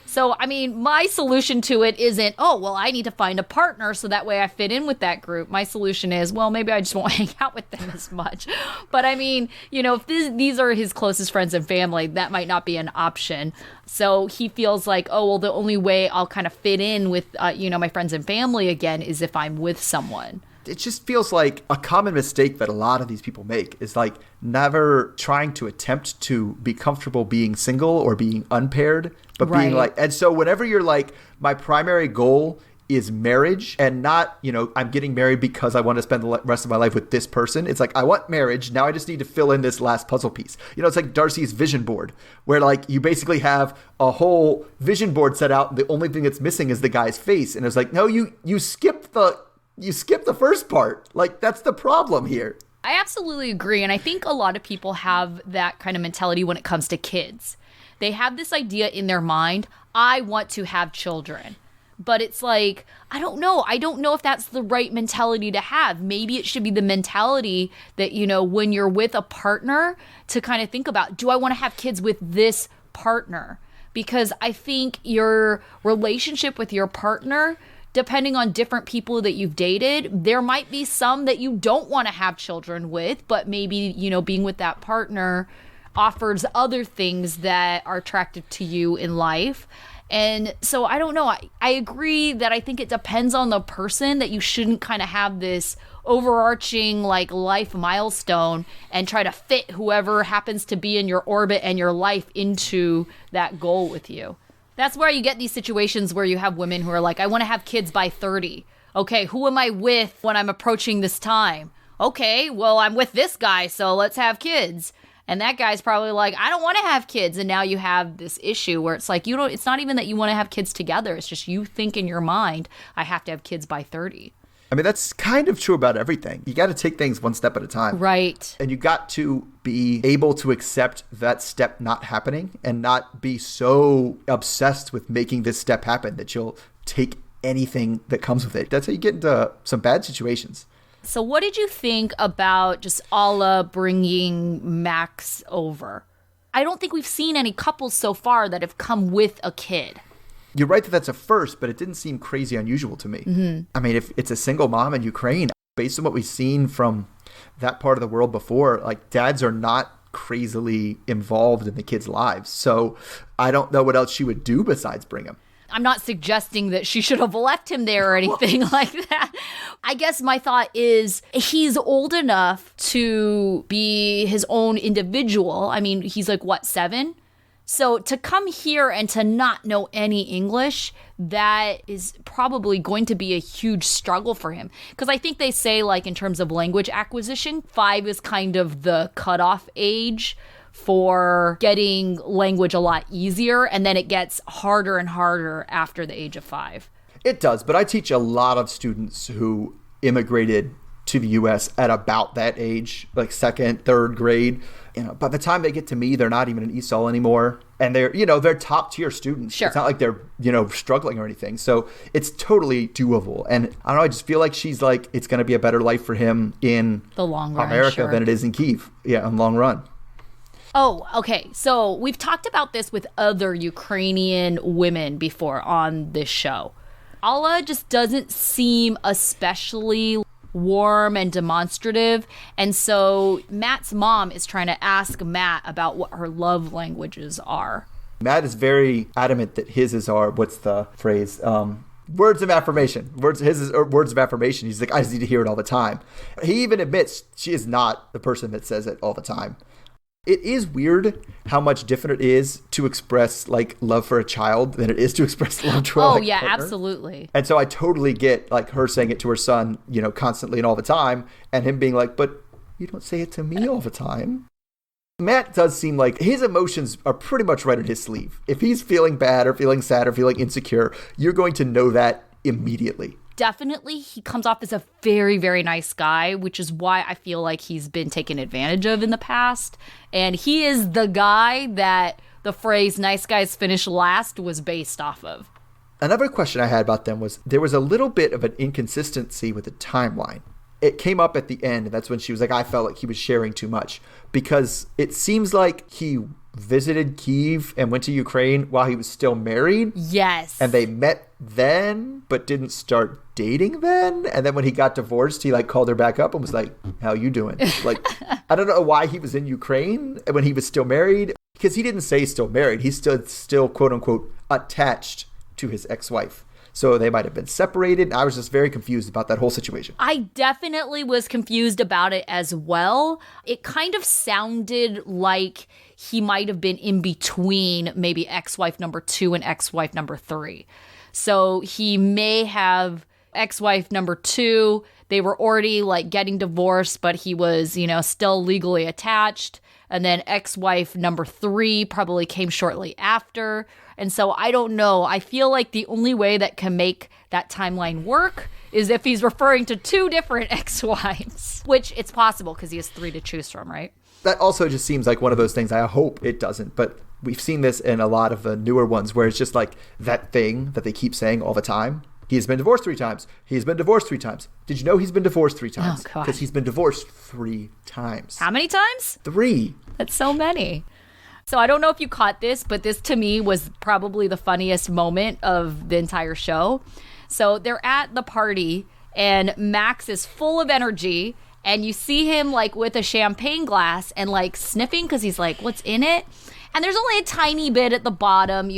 So, I mean, my solution to it isn't, oh, well, I need to find a partner so that way I fit in with that group. My solution is, well, maybe I just won't hang out with them as much. But I mean, if these are his closest friends and family, that might not be an option. So he feels like, oh, well, the only way I'll kind of fit in with, my friends and family again is if I'm with someone. It just feels like a common mistake that a lot of these people make is like never trying to attempt to be comfortable being single or being unpaired, but being like, and so whenever you're like, my primary goal is marriage and not, I'm getting married because I want to spend the rest of my life with this person. It's like, I want marriage. Now I just need to fill in this last puzzle piece. It's like Darcy's vision board where like you basically have a whole vision board set out. And the only thing that's missing is the guy's face. And it's like, no, you skipped the first part. Like, that's the problem here. I absolutely agree. And I think a lot of people have that kind of mentality when it comes to kids. They have this idea in their mind, I want to have children. But it's like, I don't know. I don't know if that's the right mentality to have. Maybe it should be the mentality that, when you're with a partner to kind of think about, do I want to have kids with this partner? Because I think your relationship with your partner, depending on different people that you've dated, there might be some that you don't want to have children with, but maybe, being with that partner offers other things that are attractive to you in life. And so I don't know. I agree that I think it depends on the person, that you shouldn't kind of have this overarching like life milestone and try to fit whoever happens to be in your orbit and your life into that goal with you. That's where you get these situations where you have women who are like, I want to have kids by 30. Okay, who am I with when I'm approaching this time? Okay, well, I'm with this guy, so let's have kids. And that guy's probably like, I don't want to have kids. And now you have this issue where it's like, it's not even that you want to have kids together. It's just you think in your mind, I have to have kids by 30. I mean, that's kind of true about everything. You got to take things one step at a time. Right. And you got to be able to accept that step not happening and not be so obsessed with making this step happen that you'll take anything that comes with it. That's how you get into some bad situations. So what did you think about just Alla bringing Max over? I don't think we've seen any couples so far that have come with a kid. You're right that that's a first, but it didn't seem crazy unusual to me. Mm-hmm. I mean, if it's a single mom in Ukraine, based on what we've seen from that part of the world before, like dads are not crazily involved in the kids' lives. So I don't know what else she would do besides bring him. I'm not suggesting that she should have left him there or anything like that. I guess my thought is he's old enough to be his own individual. I mean, he's like, 7? So to come here and to not know any English, that is probably going to be a huge struggle for him. Because I think they say, like, in terms of language acquisition, 5 is kind of the cutoff age for getting language a lot easier, and then it gets harder and harder after the age of 5. It does, but I teach a lot of students who immigrated to the U.S. at about that age, like 2nd, 3rd grade. By the time they get to me, they're not even in ESOL anymore, and they're top tier students. Sure. It's not like they're struggling or anything, so it's totally doable. And I don't know, I just feel like she's like, it's going to be a better life for him in the long run, America than it is in Kyiv. Yeah, in the long run. Oh, okay. So we've talked about this with other Ukrainian women before on this show. Alla just doesn't seem especially warm and demonstrative. And so Matt's mom is trying to ask Matt about what her love languages are. Matt is very adamant that his are, what's the phrase? Words of affirmation. His are words of affirmation. He's like, I just need to hear it all the time. He even admits she is not the person that says it all the time. It is weird how much different it is to express like love for a child than it is to express love to a partner. Absolutely. And so I totally get like her saying it to her son, constantly and all the time, and him being like, but you don't say it to me all the time. Matt does seem like his emotions are pretty much right on his sleeve. If he's feeling bad or feeling sad or feeling insecure, you're going to know that immediately. Definitely, he comes off as a very, very nice guy, which is why I feel like he's been taken advantage of in the past. And he is the guy that the phrase nice guys finish last was based off of. Another question I had about them was there was a little bit of an inconsistency with the timeline. It came up at the end, and that's when she was like, I felt like he was sharing too much. Because it seems like he visited Kyiv and went to Ukraine while he was still married. Yes. And they met then, but didn't start dating then. And then when he got divorced, he like called her back up and was like, how you doing? Like, I don't know why he was in Ukraine when he was still married. Because he didn't say still married. He still quote unquote attached to his ex-wife. So they might have been separated. I was just very confused about that whole situation. I definitely was confused about it as well. It kind of sounded like he might have been in between maybe ex-wife number 2 and ex-wife number 3. So he may have ex-wife number 2. They were already like getting divorced, but he was, still legally attached. And then ex-wife number 3 probably came shortly after. And so I don't know. I feel like the only way that can make that timeline work is if he's referring to 2 different ex-wives, which it's possible because he has 3 to choose from, right? That also just seems like one of those things. I hope it doesn't, but we've seen this in a lot of the newer ones where it's just like that thing that they keep saying all the time. He's been divorced 3 times. He's been divorced 3 times. Did you know he's been divorced 3 times? Oh, God. Because he's been divorced 3 times. How many times? 3. That's so many. So I don't know if you caught this, but this to me was probably the funniest moment of the entire show. So they're at the party and Max is full of energy and you see him like with a champagne glass and like sniffing because he's like, what's in it? And there's only a tiny bit at the bottom,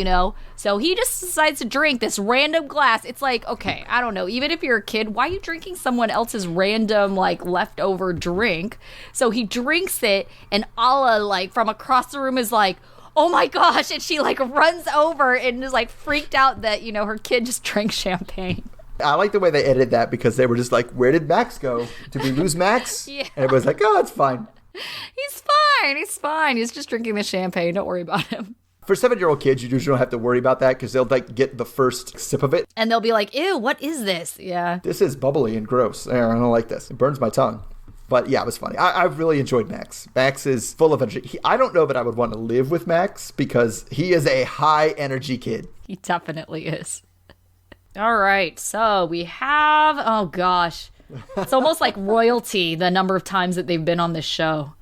So he just decides to drink this random glass. It's like, okay, I don't know. Even if you're a kid, why are you drinking someone else's random, like, leftover drink? So he drinks it, and Alla, like, from across the room is like, oh my gosh. And she, like, runs over and is, like, freaked out that, her kid just drank champagne. I like the way they edited that because they were just like, where did Max go? Did we lose Max? Yeah. And everybody's like, oh, it's fine. He's fine. He's fine. He's just drinking the champagne. Don't worry about him. For 7-year-old kids, you usually don't have to worry about that because they'll like get the first sip of it. And they'll be like, ew, what is this? Yeah. This is bubbly and gross. I don't like this. It burns my tongue. But yeah, it was funny. I've really enjoyed Max. Max is full of energy. I don't know that I would want to live with Max because he is a high energy kid. He definitely is. All right. So we have, oh gosh. It's almost like royalty, the number of times that they've been on this show.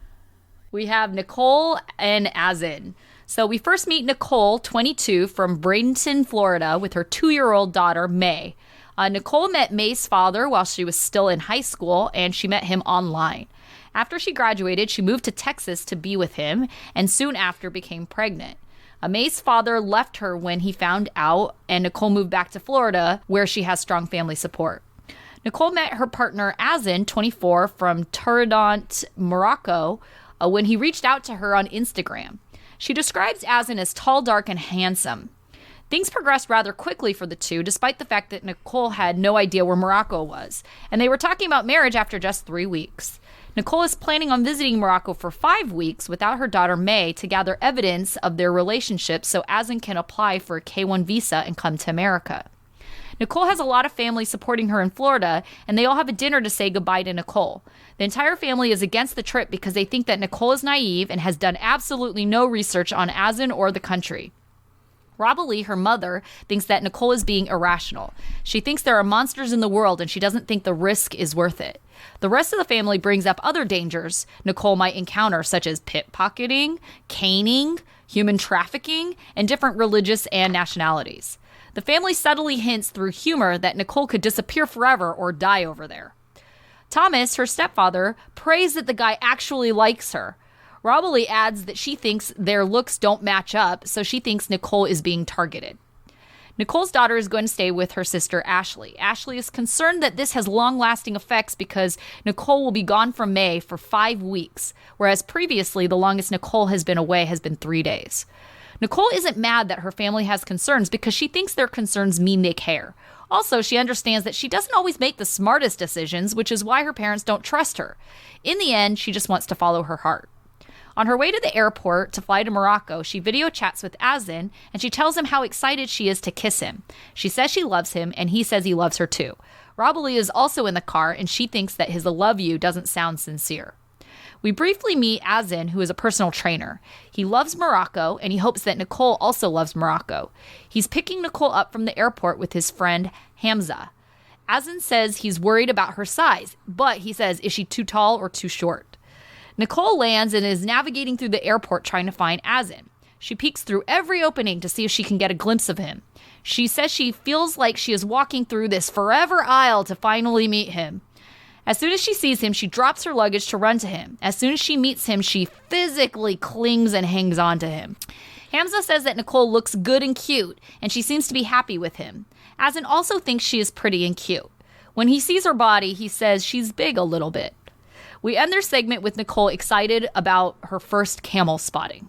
We have Nicole and Azin. So we first meet Nicole, 22, from Bradenton, Florida, with her 2-year-old daughter, May. Nicole met May's father while she was still in high school, and she met him online. After she graduated, she moved to Texas to be with him, and soon after became pregnant. May's father left her when he found out, and Nicole moved back to Florida, where she has strong family support. Nicole met her partner, Azin, 24, from Turadont, Morocco, when he reached out to her on Instagram. She describes Azin as tall, dark, and handsome. Things progressed rather quickly for the two, despite the fact that Nicole had no idea where Morocco was, and they were talking about marriage after just 3 weeks. Nicole is planning on visiting Morocco for 5 weeks without her daughter May to gather evidence of their relationship so Azin can apply for a K-1 visa and come to America. Nicole has a lot of family supporting her in Florida, and they all have a dinner to say goodbye to Nicole. The entire family is against the trip because they think that Nicole is naive and has done absolutely no research on Azin or the country. Robalee, her mother, thinks that Nicole is being irrational. She thinks there are monsters in the world and she doesn't think the risk is worth it. The rest of the family brings up other dangers Nicole might encounter, such as pickpocketing, caning, human trafficking, and different religious and nationalities. The family subtly hints through humor that Nicole could disappear forever or die over there. Thomas, her stepfather, prays that the guy actually likes her. Robalee adds that she thinks their looks don't match up, so she thinks Nicole is being targeted. Nicole's daughter is going to stay with her sister, Ashley. Ashley is concerned that this has long-lasting effects because Nicole will be gone from May for 5 weeks, whereas previously the longest Nicole has been away has been 3 days. Nicole isn't mad that her family has concerns because she thinks their concerns mean they care. Also, she understands that she doesn't always make the smartest decisions, which is why her parents don't trust her. In the end, she just wants to follow her heart. On her way to the airport to fly to Morocco, she video chats with Azin, and she tells him how excited she is to kiss him. She says she loves him, and he says he loves her too. Robali is also in the car, and she thinks that his "I love you" doesn't sound sincere. We briefly meet Azin, who is a personal trainer. He loves Morocco, and he hopes that Nicole also loves Morocco. He's picking Nicole up from the airport with his friend Hamza. Azin says he's worried about her size, but he says, is she too tall or too short? Nicole lands and is navigating through the airport trying to find Azin. She peeks through every opening to see if she can get a glimpse of him. She says she feels like she is walking through this forever aisle to finally meet him. As soon as she sees him, she drops her luggage to run to him. As soon as she meets him, she physically clings and hangs on to him. Hamza says that Nicole looks good and cute, and she seems to be happy with him. Azin also thinks she is pretty and cute. When he sees her body, he says she's big a little bit. We end their segment with Nicole excited about her first camel spotting.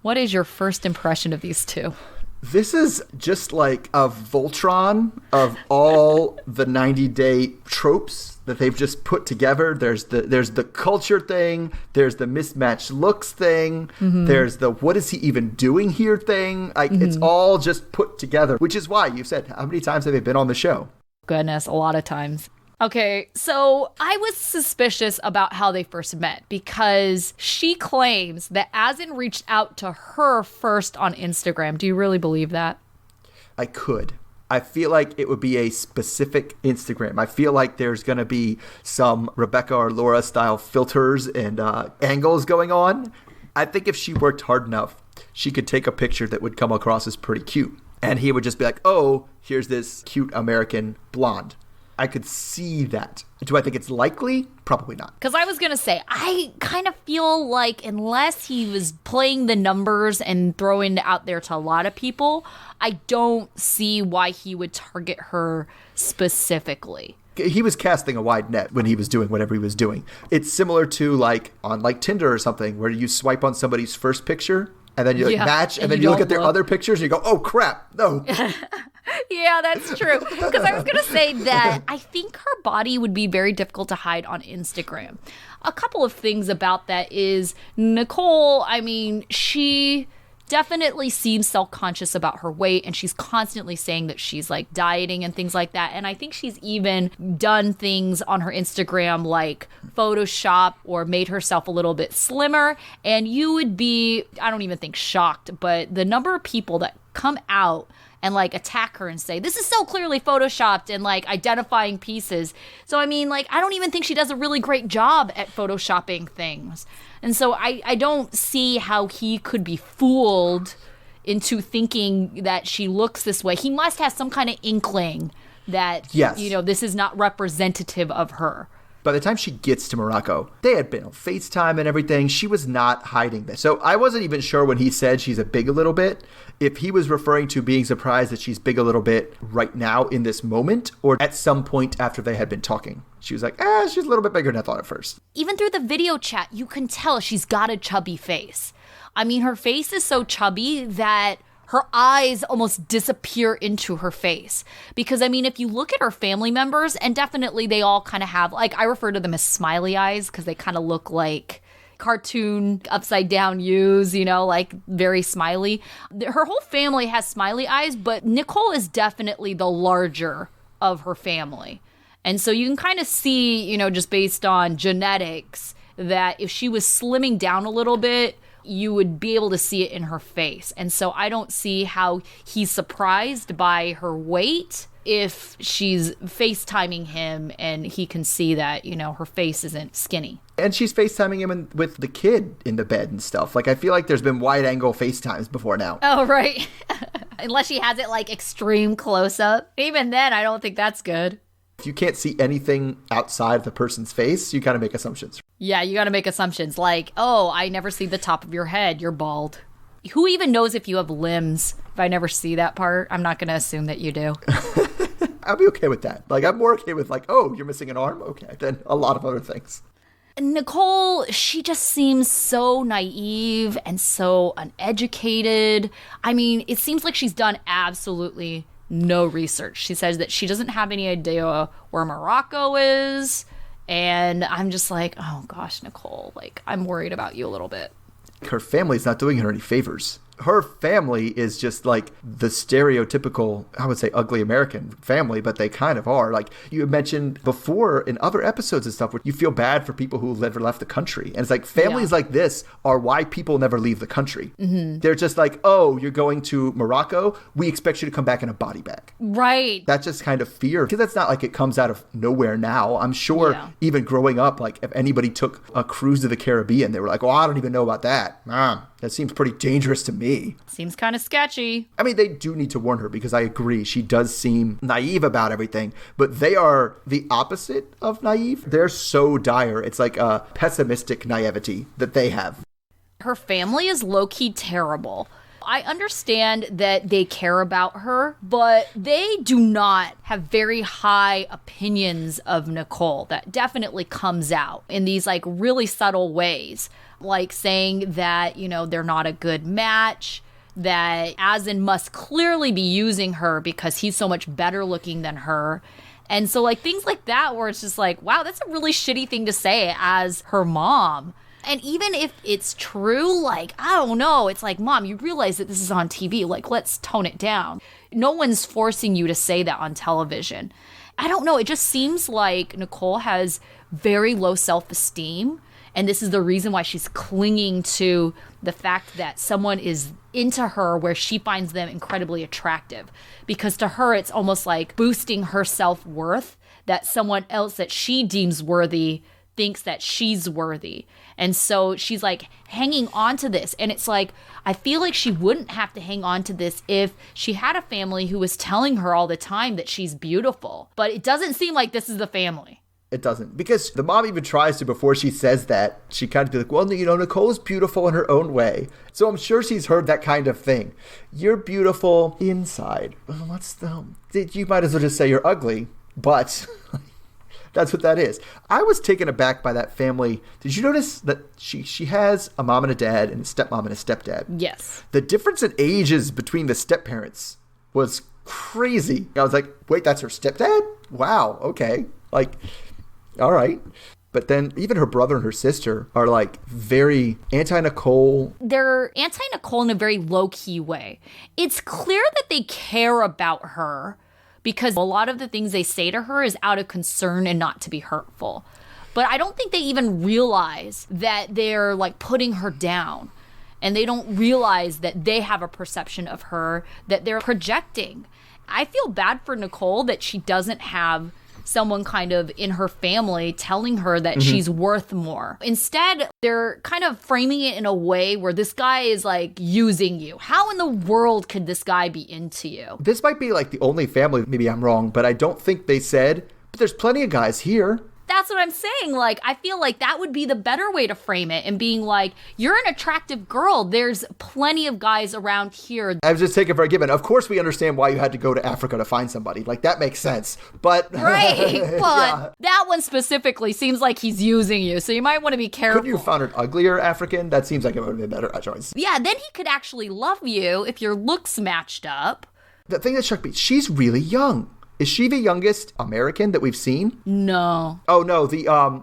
What is your first impression of these two? This is just like a Voltron of all the 90-day tropes that they've just put together. There's the culture thing. There's the mismatched looks thing. There's the what is he even doing here thing. Like it's all just put together, which is why you've said, how many times have they been on the show? Goodness, a lot of times. Okay, so I was suspicious about how they first met because she claims that Azin reached out to her first on Instagram. Do you really believe that? I could. I feel like it would be a specific Instagram. I feel like there's going to be some Rebecca or Laura style filters and angles going on. I think if she worked hard enough, she could take a picture that would come across as pretty cute. And he would just be like, oh, here's this cute American blonde. I could see that. Do I think it's likely? Probably not. Because I was going to say, I kind of feel like unless he was playing the numbers and throwing it out there to a lot of people, I don't see why he would target her specifically. He was casting a wide net when he was doing whatever he was doing. It's similar to like on like Tinder or something where you swipe on somebody's first picture and then you match and then you look at their other pictures and you go, oh crap, no. Yeah, that's true. Because I was going to say that I think her body would be very difficult to hide on Instagram. A couple of things about that is Nicole, I mean, she definitely seems self-conscious about her weight, and she's constantly saying that she's like dieting and things like that. And I think she's even done things on her Instagram like Photoshop or made herself a little bit slimmer. And you would be, I don't even think shocked, but the number of people that come out and like attack her and say, this is so clearly photoshopped, and like identifying pieces. So, I mean, like, I don't even think she does a really great job at photoshopping things. And so I don't see how he could be fooled into thinking that she looks this way. He must have some kind of inkling that, you know, this is not representative of her. By the time she gets to Morocco, they had been on FaceTime and everything. She was not hiding this. So I wasn't even sure when he said she's a big a little bit, if he was referring to being surprised that she's big a little bit right now in this moment, or at some point after they had been talking. She was like, she's a little bit bigger than I thought at first. Even through the video chat, you can tell she's got a chubby face. I mean, her face is so chubby that her eyes almost disappear into her face. Because, I mean, if you look at her family members, and definitely they all kind of have, like, I refer to them as smiley eyes because they kind of look like cartoon upside down U's, you know, like very smiley. Her whole family has smiley eyes, but Nicole is definitely the larger of her family. And so you can kind of see, you know, just based on genetics, that if she was slimming down a little bit, you would be able to see it in her face. And so I don't see how he's surprised by her weight if she's FaceTiming him and he can see that, you know, her face isn't skinny. And she's FaceTiming him with the kid in the bed and stuff. Like, I feel like there's been wide angle FaceTimes before now. Oh, right. Unless she has it like extreme close up. Even then, I don't think that's good. If you can't see anything outside of the person's face, you kind of make assumptions. Yeah, you got to make assumptions like, oh, I never see the top of your head. You're bald. Who even knows if you have limbs? If I never see that part, I'm not going to assume that you do. I'll be okay with that. Like, I'm more okay with like, oh, you're missing an arm? Okay. Than a lot of other things. Nicole, she just seems so naive and so uneducated. I mean, it seems like she's done absolutely no research. She says that she doesn't have any idea where Morocco is. And I'm just like, oh gosh, Nicole, like, I'm worried about you a little bit. Her family's not doing her any favors. Her family is just like the stereotypical, I would say, ugly American family, but they kind of are. Like you mentioned before in other episodes and stuff, where you feel bad for people who never left the country. And it's like families like this are why people never leave the country. Mm-hmm. They're just like, oh, you're going to Morocco? We expect you to come back in a body bag. Right. That's just kind of fear. Because that's not like it comes out of nowhere now. I'm sure even growing up, like if anybody took a cruise to the Caribbean, they were like, oh, I don't even know about that. That seems pretty dangerous to me. Seems kind of sketchy. I mean, they do need to warn her because I agree. She does seem naive about everything, but they are the opposite of naive. They're so dire. It's like a pessimistic naivety that they have. Her family is low-key terrible. I understand that they care about her, but they do not have very high opinions of Nicole. That definitely comes out in these like really subtle ways, like saying that, you know, they're not a good match, that Asin must clearly be using her because he's so much better looking than her. And so like things like that where it's just like, wow, that's a really shitty thing to say as her mom. And even if it's true, like, I don't know, it's like, Mom, you realize that this is on TV. Like, let's tone it down. No one's forcing you to say that on television. I don't know. It just seems like Nicole has very low self-esteem. And this is the reason why she's clinging to the fact that someone is into her where she finds them incredibly attractive. Because to her, it's almost like boosting her self-worth that someone else that she deems worthy thinks that she's worthy. And so she's like hanging on to this. And it's like, I feel like she wouldn't have to hang on to this if she had a family who was telling her all the time that she's beautiful. But it doesn't seem like this is the family. It doesn't. Because the mom even tries to, before she says that, she kind of be like, well, you know, Nicole is beautiful in her own way. So I'm sure she's heard that kind of thing. You're beautiful inside. You might as well just say you're ugly. But that's what that is. I was taken aback by that family. Did you notice that she has a mom and a dad and a stepmom and a stepdad? Yes. The difference in ages between the stepparents was crazy. I was like, wait, that's her stepdad? Wow, okay. Like, all right. But then even her brother and her sister are like very anti-Nicole. They're anti-Nicole in a very low-key way. It's clear that they care about her because a lot of the things they say to her is out of concern and not to be hurtful. But I don't think they even realize that they're like putting her down. And they don't realize that they have a perception of her that they're projecting. I feel bad for Nicole that she doesn't have someone kind of in her family telling her that she's worth more. Instead, they're kind of framing it in a way where this guy is like using you. How in the world could this guy be into you? This might be like the only family, maybe I'm wrong, but I don't think they said, but there's plenty of guys here. That's what I'm saying. Like, I feel like that would be the better way to frame it and being like, you're an attractive girl. There's plenty of guys around here. I was just taking for a given. Of course, we understand why you had to go to Africa to find somebody. Like, that makes sense. But right. But that one specifically seems like he's using you. So you might want to be careful. Couldn't you have found an uglier African? That seems like it would have been a better choice. Yeah, then he could actually love you if your looks matched up. The thing that struck me, she's really young. Is she the youngest American that we've seen? No. Oh,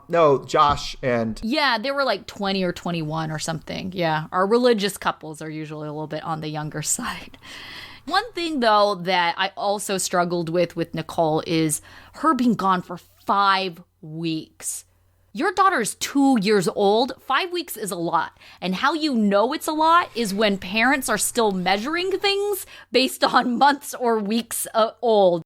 no, Josh and... Yeah, they were like 20 or 21 or something. Yeah, our religious couples are usually a little bit on the younger side. One thing, though, that I also struggled with Nicole is her being gone for 5 weeks. Your daughter's 2 years old. 5 weeks is a lot. And how you know it's a lot is when parents are still measuring things based on months or weeks old.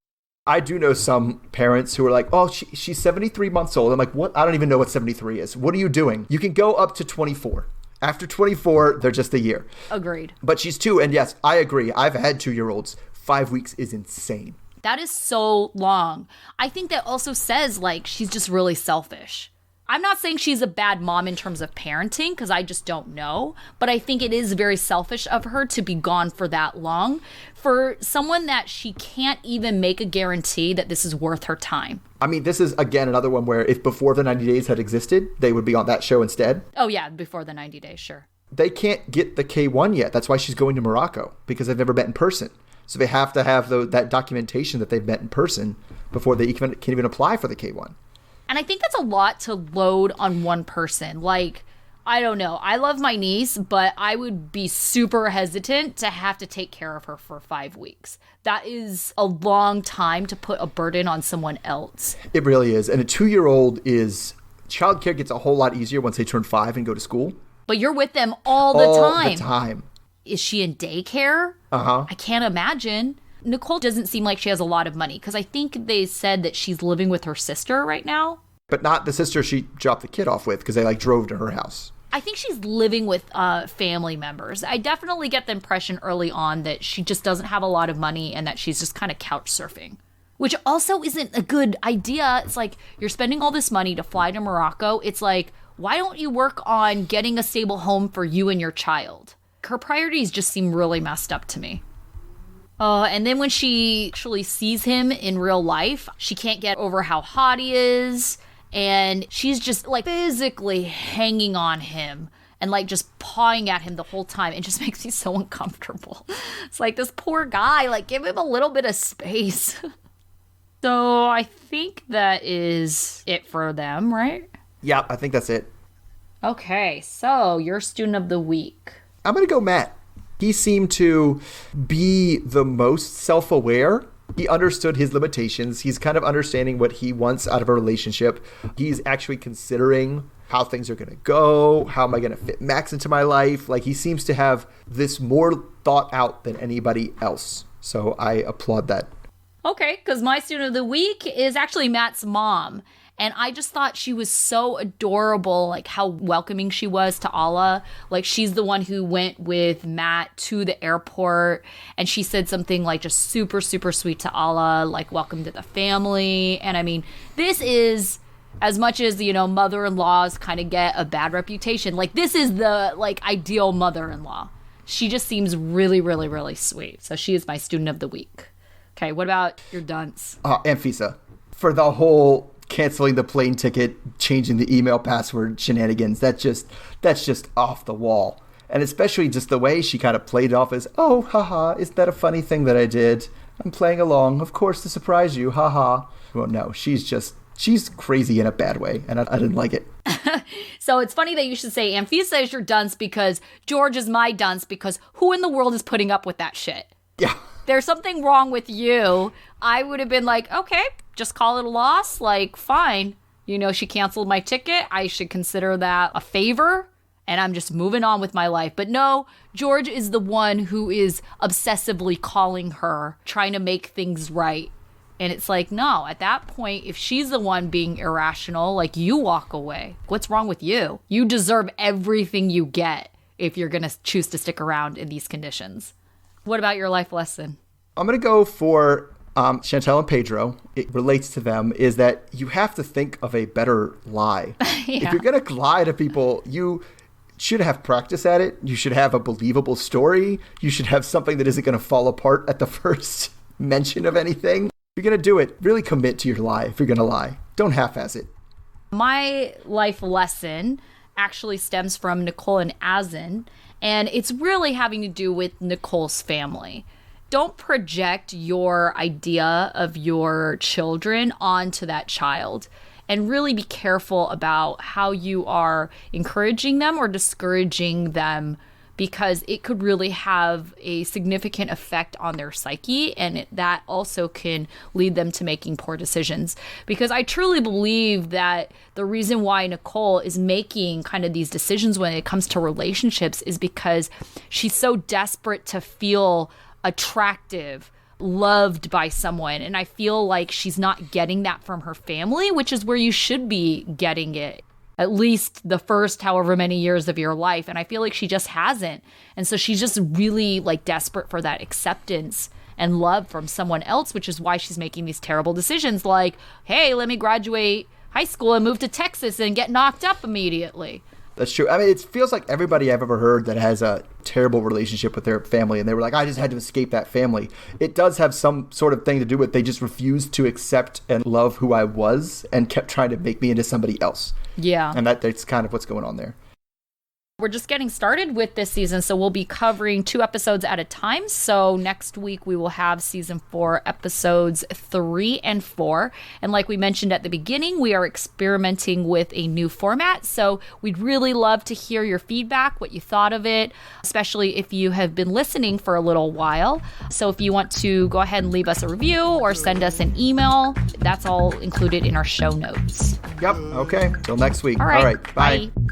I do know some parents who are like, oh, she's 73 months old. I'm like, what? I don't even know what 73 is. What are you doing? You can go up to 24. After 24, they're just a year. Agreed. But she's 2. And yes, I agree. I've had 2-year-olds. 5 weeks is insane. That is so long. I think that also says, like, she's just really selfish. I'm not saying she's a bad mom in terms of parenting, because I just don't know. But I think it is very selfish of her to be gone for that long for someone that she can't even make a guarantee that this is worth her time. I mean, this is, again, another one where if before the 90 days had existed, they would be on that show instead. Oh, yeah, before the 90 days, sure. They can't get the K1 yet. That's why she's going to Morocco, because they've never met in person. So they have to have that documentation that they've met in person before they can even apply for the K1. And I think that's a lot to load on one person. Like, I don't know. I love my niece, but I would be super hesitant to have to take care of her for 5 weeks. That is a long time to put a burden on someone else. It really is. And a 2-year-old childcare gets a whole lot easier once they turn 5 and go to school. But you're with them all the time. All the time. Is she in daycare? Uh-huh. I can't imagine. Nicole doesn't seem like she has a lot of money, because I think they said that she's living with her sister right now. But not the sister she dropped the kid off with, because they drove to her house. I think she's living with family members. I definitely get the impression early on that she just doesn't have a lot of money and that she's just kind of couch surfing, which also isn't a good idea. It's like, you're spending all this money to fly to Morocco. It's like, why don't you work on getting a stable home for you and your child? Her priorities just seem really messed up to me. And then when she actually sees him in real life, she can't get over how hot he is. And she's just physically hanging on him and just pawing at him the whole time. It just makes me so uncomfortable. It's like, this poor guy, give him a little bit of space. So I think that is it for them, right? Yeah, I think that's it. Okay, so your student of the week. I'm going to go Matt. He seemed to be the most self-aware. He understood his limitations. He's kind of understanding what he wants out of a relationship. He's actually considering how things are going to go. How am I going to fit Max into my life? He seems to have this more thought out than anybody else. So I applaud that. Okay, because my student of the week is actually Matt's mom. And I just thought she was so adorable, how welcoming she was to Alla. She's the one who went with Matt to the airport. And she said something just super, super sweet to Alla, welcome to the family. And I mean, this is, as much as, mother-in-laws kind of get a bad reputation, this is the, ideal mother-in-law. She just seems really, really, really sweet. So she is my student of the week. Okay, what about your dunce? Anfisa. For the whole canceling the plane ticket, changing the email password shenanigans, that's just off the wall. And especially just the way she kind of played it off as, oh, haha, isn't that a funny thing that I did? I'm playing along, of course, to surprise you, haha. Well, no, she's crazy in a bad way, and I didn't like it. So it's funny that you should say Anfisa is your dunce, because George is my dunce, because who in the world is putting up with that shit? Yeah. There's something wrong with you. I would have been okay, just call it a loss. Fine. She canceled my ticket. I should consider that a favor. And I'm just moving on with my life. But no, George is the one who is obsessively calling her, trying to make things right. And it's no, at that point, if she's the one being irrational, you walk away. What's wrong with you? You deserve everything you get if you're going to choose to stick around in these conditions. What about your life lesson? I'm going to go for Chantel and Pedro. It relates to them, is that you have to think of a better lie. Yeah. If you're going to lie to people, you should have practice at it. You should have a believable story. You should have something that isn't going to fall apart at the first mention of anything. If you're going to do it, really commit to your lie if you're going to lie. Don't half-ass it. My life lesson actually stems from Nicole and Azin, and it's really having to do with Nicole's family. Don't project your idea of your children onto that child, and really be careful about how you are encouraging them or discouraging them, because it could really have a significant effect on their psyche, and that also can lead them to making poor decisions. Because I truly believe that the reason why Nicole is making kind of these decisions when it comes to relationships is because she's so desperate to feel attractive, loved by someone. And I feel like she's not getting that from her family, which is where you should be getting it, at least the first however many years of your life. And I feel like she just hasn't. And so she's just really desperate for that acceptance and love from someone else, which is why she's making these terrible decisions hey, let me graduate high school and move to Texas and get knocked up immediately. That's true. I mean, it feels like everybody I've ever heard that has a terrible relationship with their family and they were like, I just had to escape that family. It does have some sort of thing to do with they just refused to accept and love who I was and kept trying to make me into somebody else. Yeah. And that's kind of what's going on there. We're just getting started with this season, so we'll be covering 2 episodes at a time. So next week we will have season 4, episodes 3 and 4. And like we mentioned at the beginning, we are experimenting with a new format. So we'd really love to hear your feedback, what you thought of it, especially if you have been listening for a little while. So if you want to go ahead and leave us a review or send us an email, that's all included in our show notes. Yep. Okay. Till next week. All right. Bye. Bye.